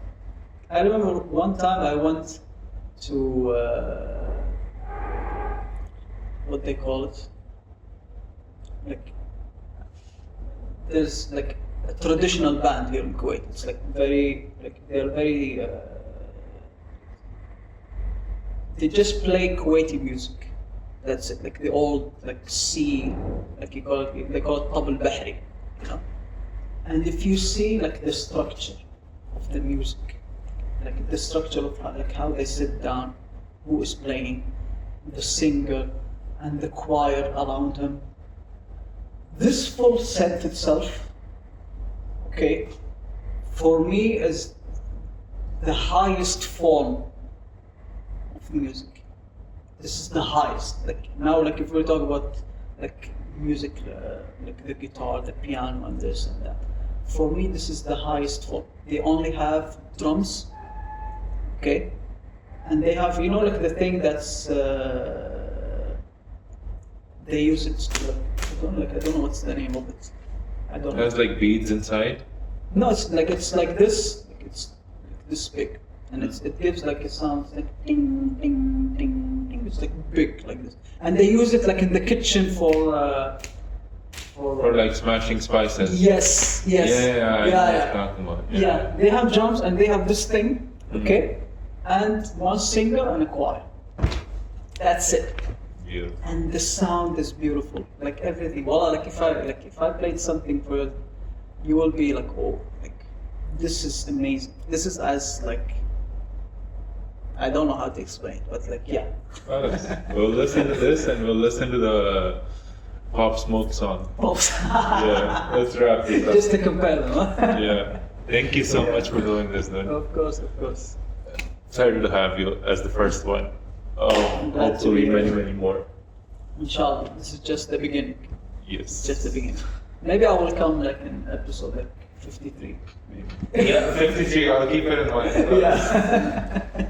I remember one time I went to what they call it. Like there's like a traditional band here in Kuwait. It's like very like they're very. They just play Kuwaiti music. That's it. Like the old like sea, like you call it. They call it Tab al-Bahri, you know. And if you see like the structure of the music, like the structure of how they sit down, who is playing, the singer, and the choir around him. This full set itself, okay, for me is the highest form of music. This is the highest. Like now, like if we talk about like music, like the guitar, the piano, and this and that. For me, this is the highest form. They only have drums, okay, and they have like the thing that's they use it to I don't know what's the name of it. I don't know. It has like beads inside. No, it's like this, like it's this big, and it gives like a sound like ding ding ding ding. It's like big like this, and they use it like in the kitchen for like smashing spices. Yes. Yeah. They have drums and they have this thing, okay, and one singer and a choir. That's it. Beautiful. And the sound is beautiful, like everything. Well, like if I played something for you, you will be like, oh, like this is amazing. This is as like I don't know how to explain, but like yeah. We'll listen to this and we'll listen to the Pop Smoke song. Yeah, let's wrap this up. Just to compare them. Huh? Yeah. Thank you so much for doing this, then. Of course. Excited to have you as the first one. Oh, glad to hopefully be here. many more. Inshallah, this is just the beginning. Yes. Just the beginning. Maybe I will come like in episode like 53. Maybe. Yeah, 53. I'll keep it in mind. Yeah.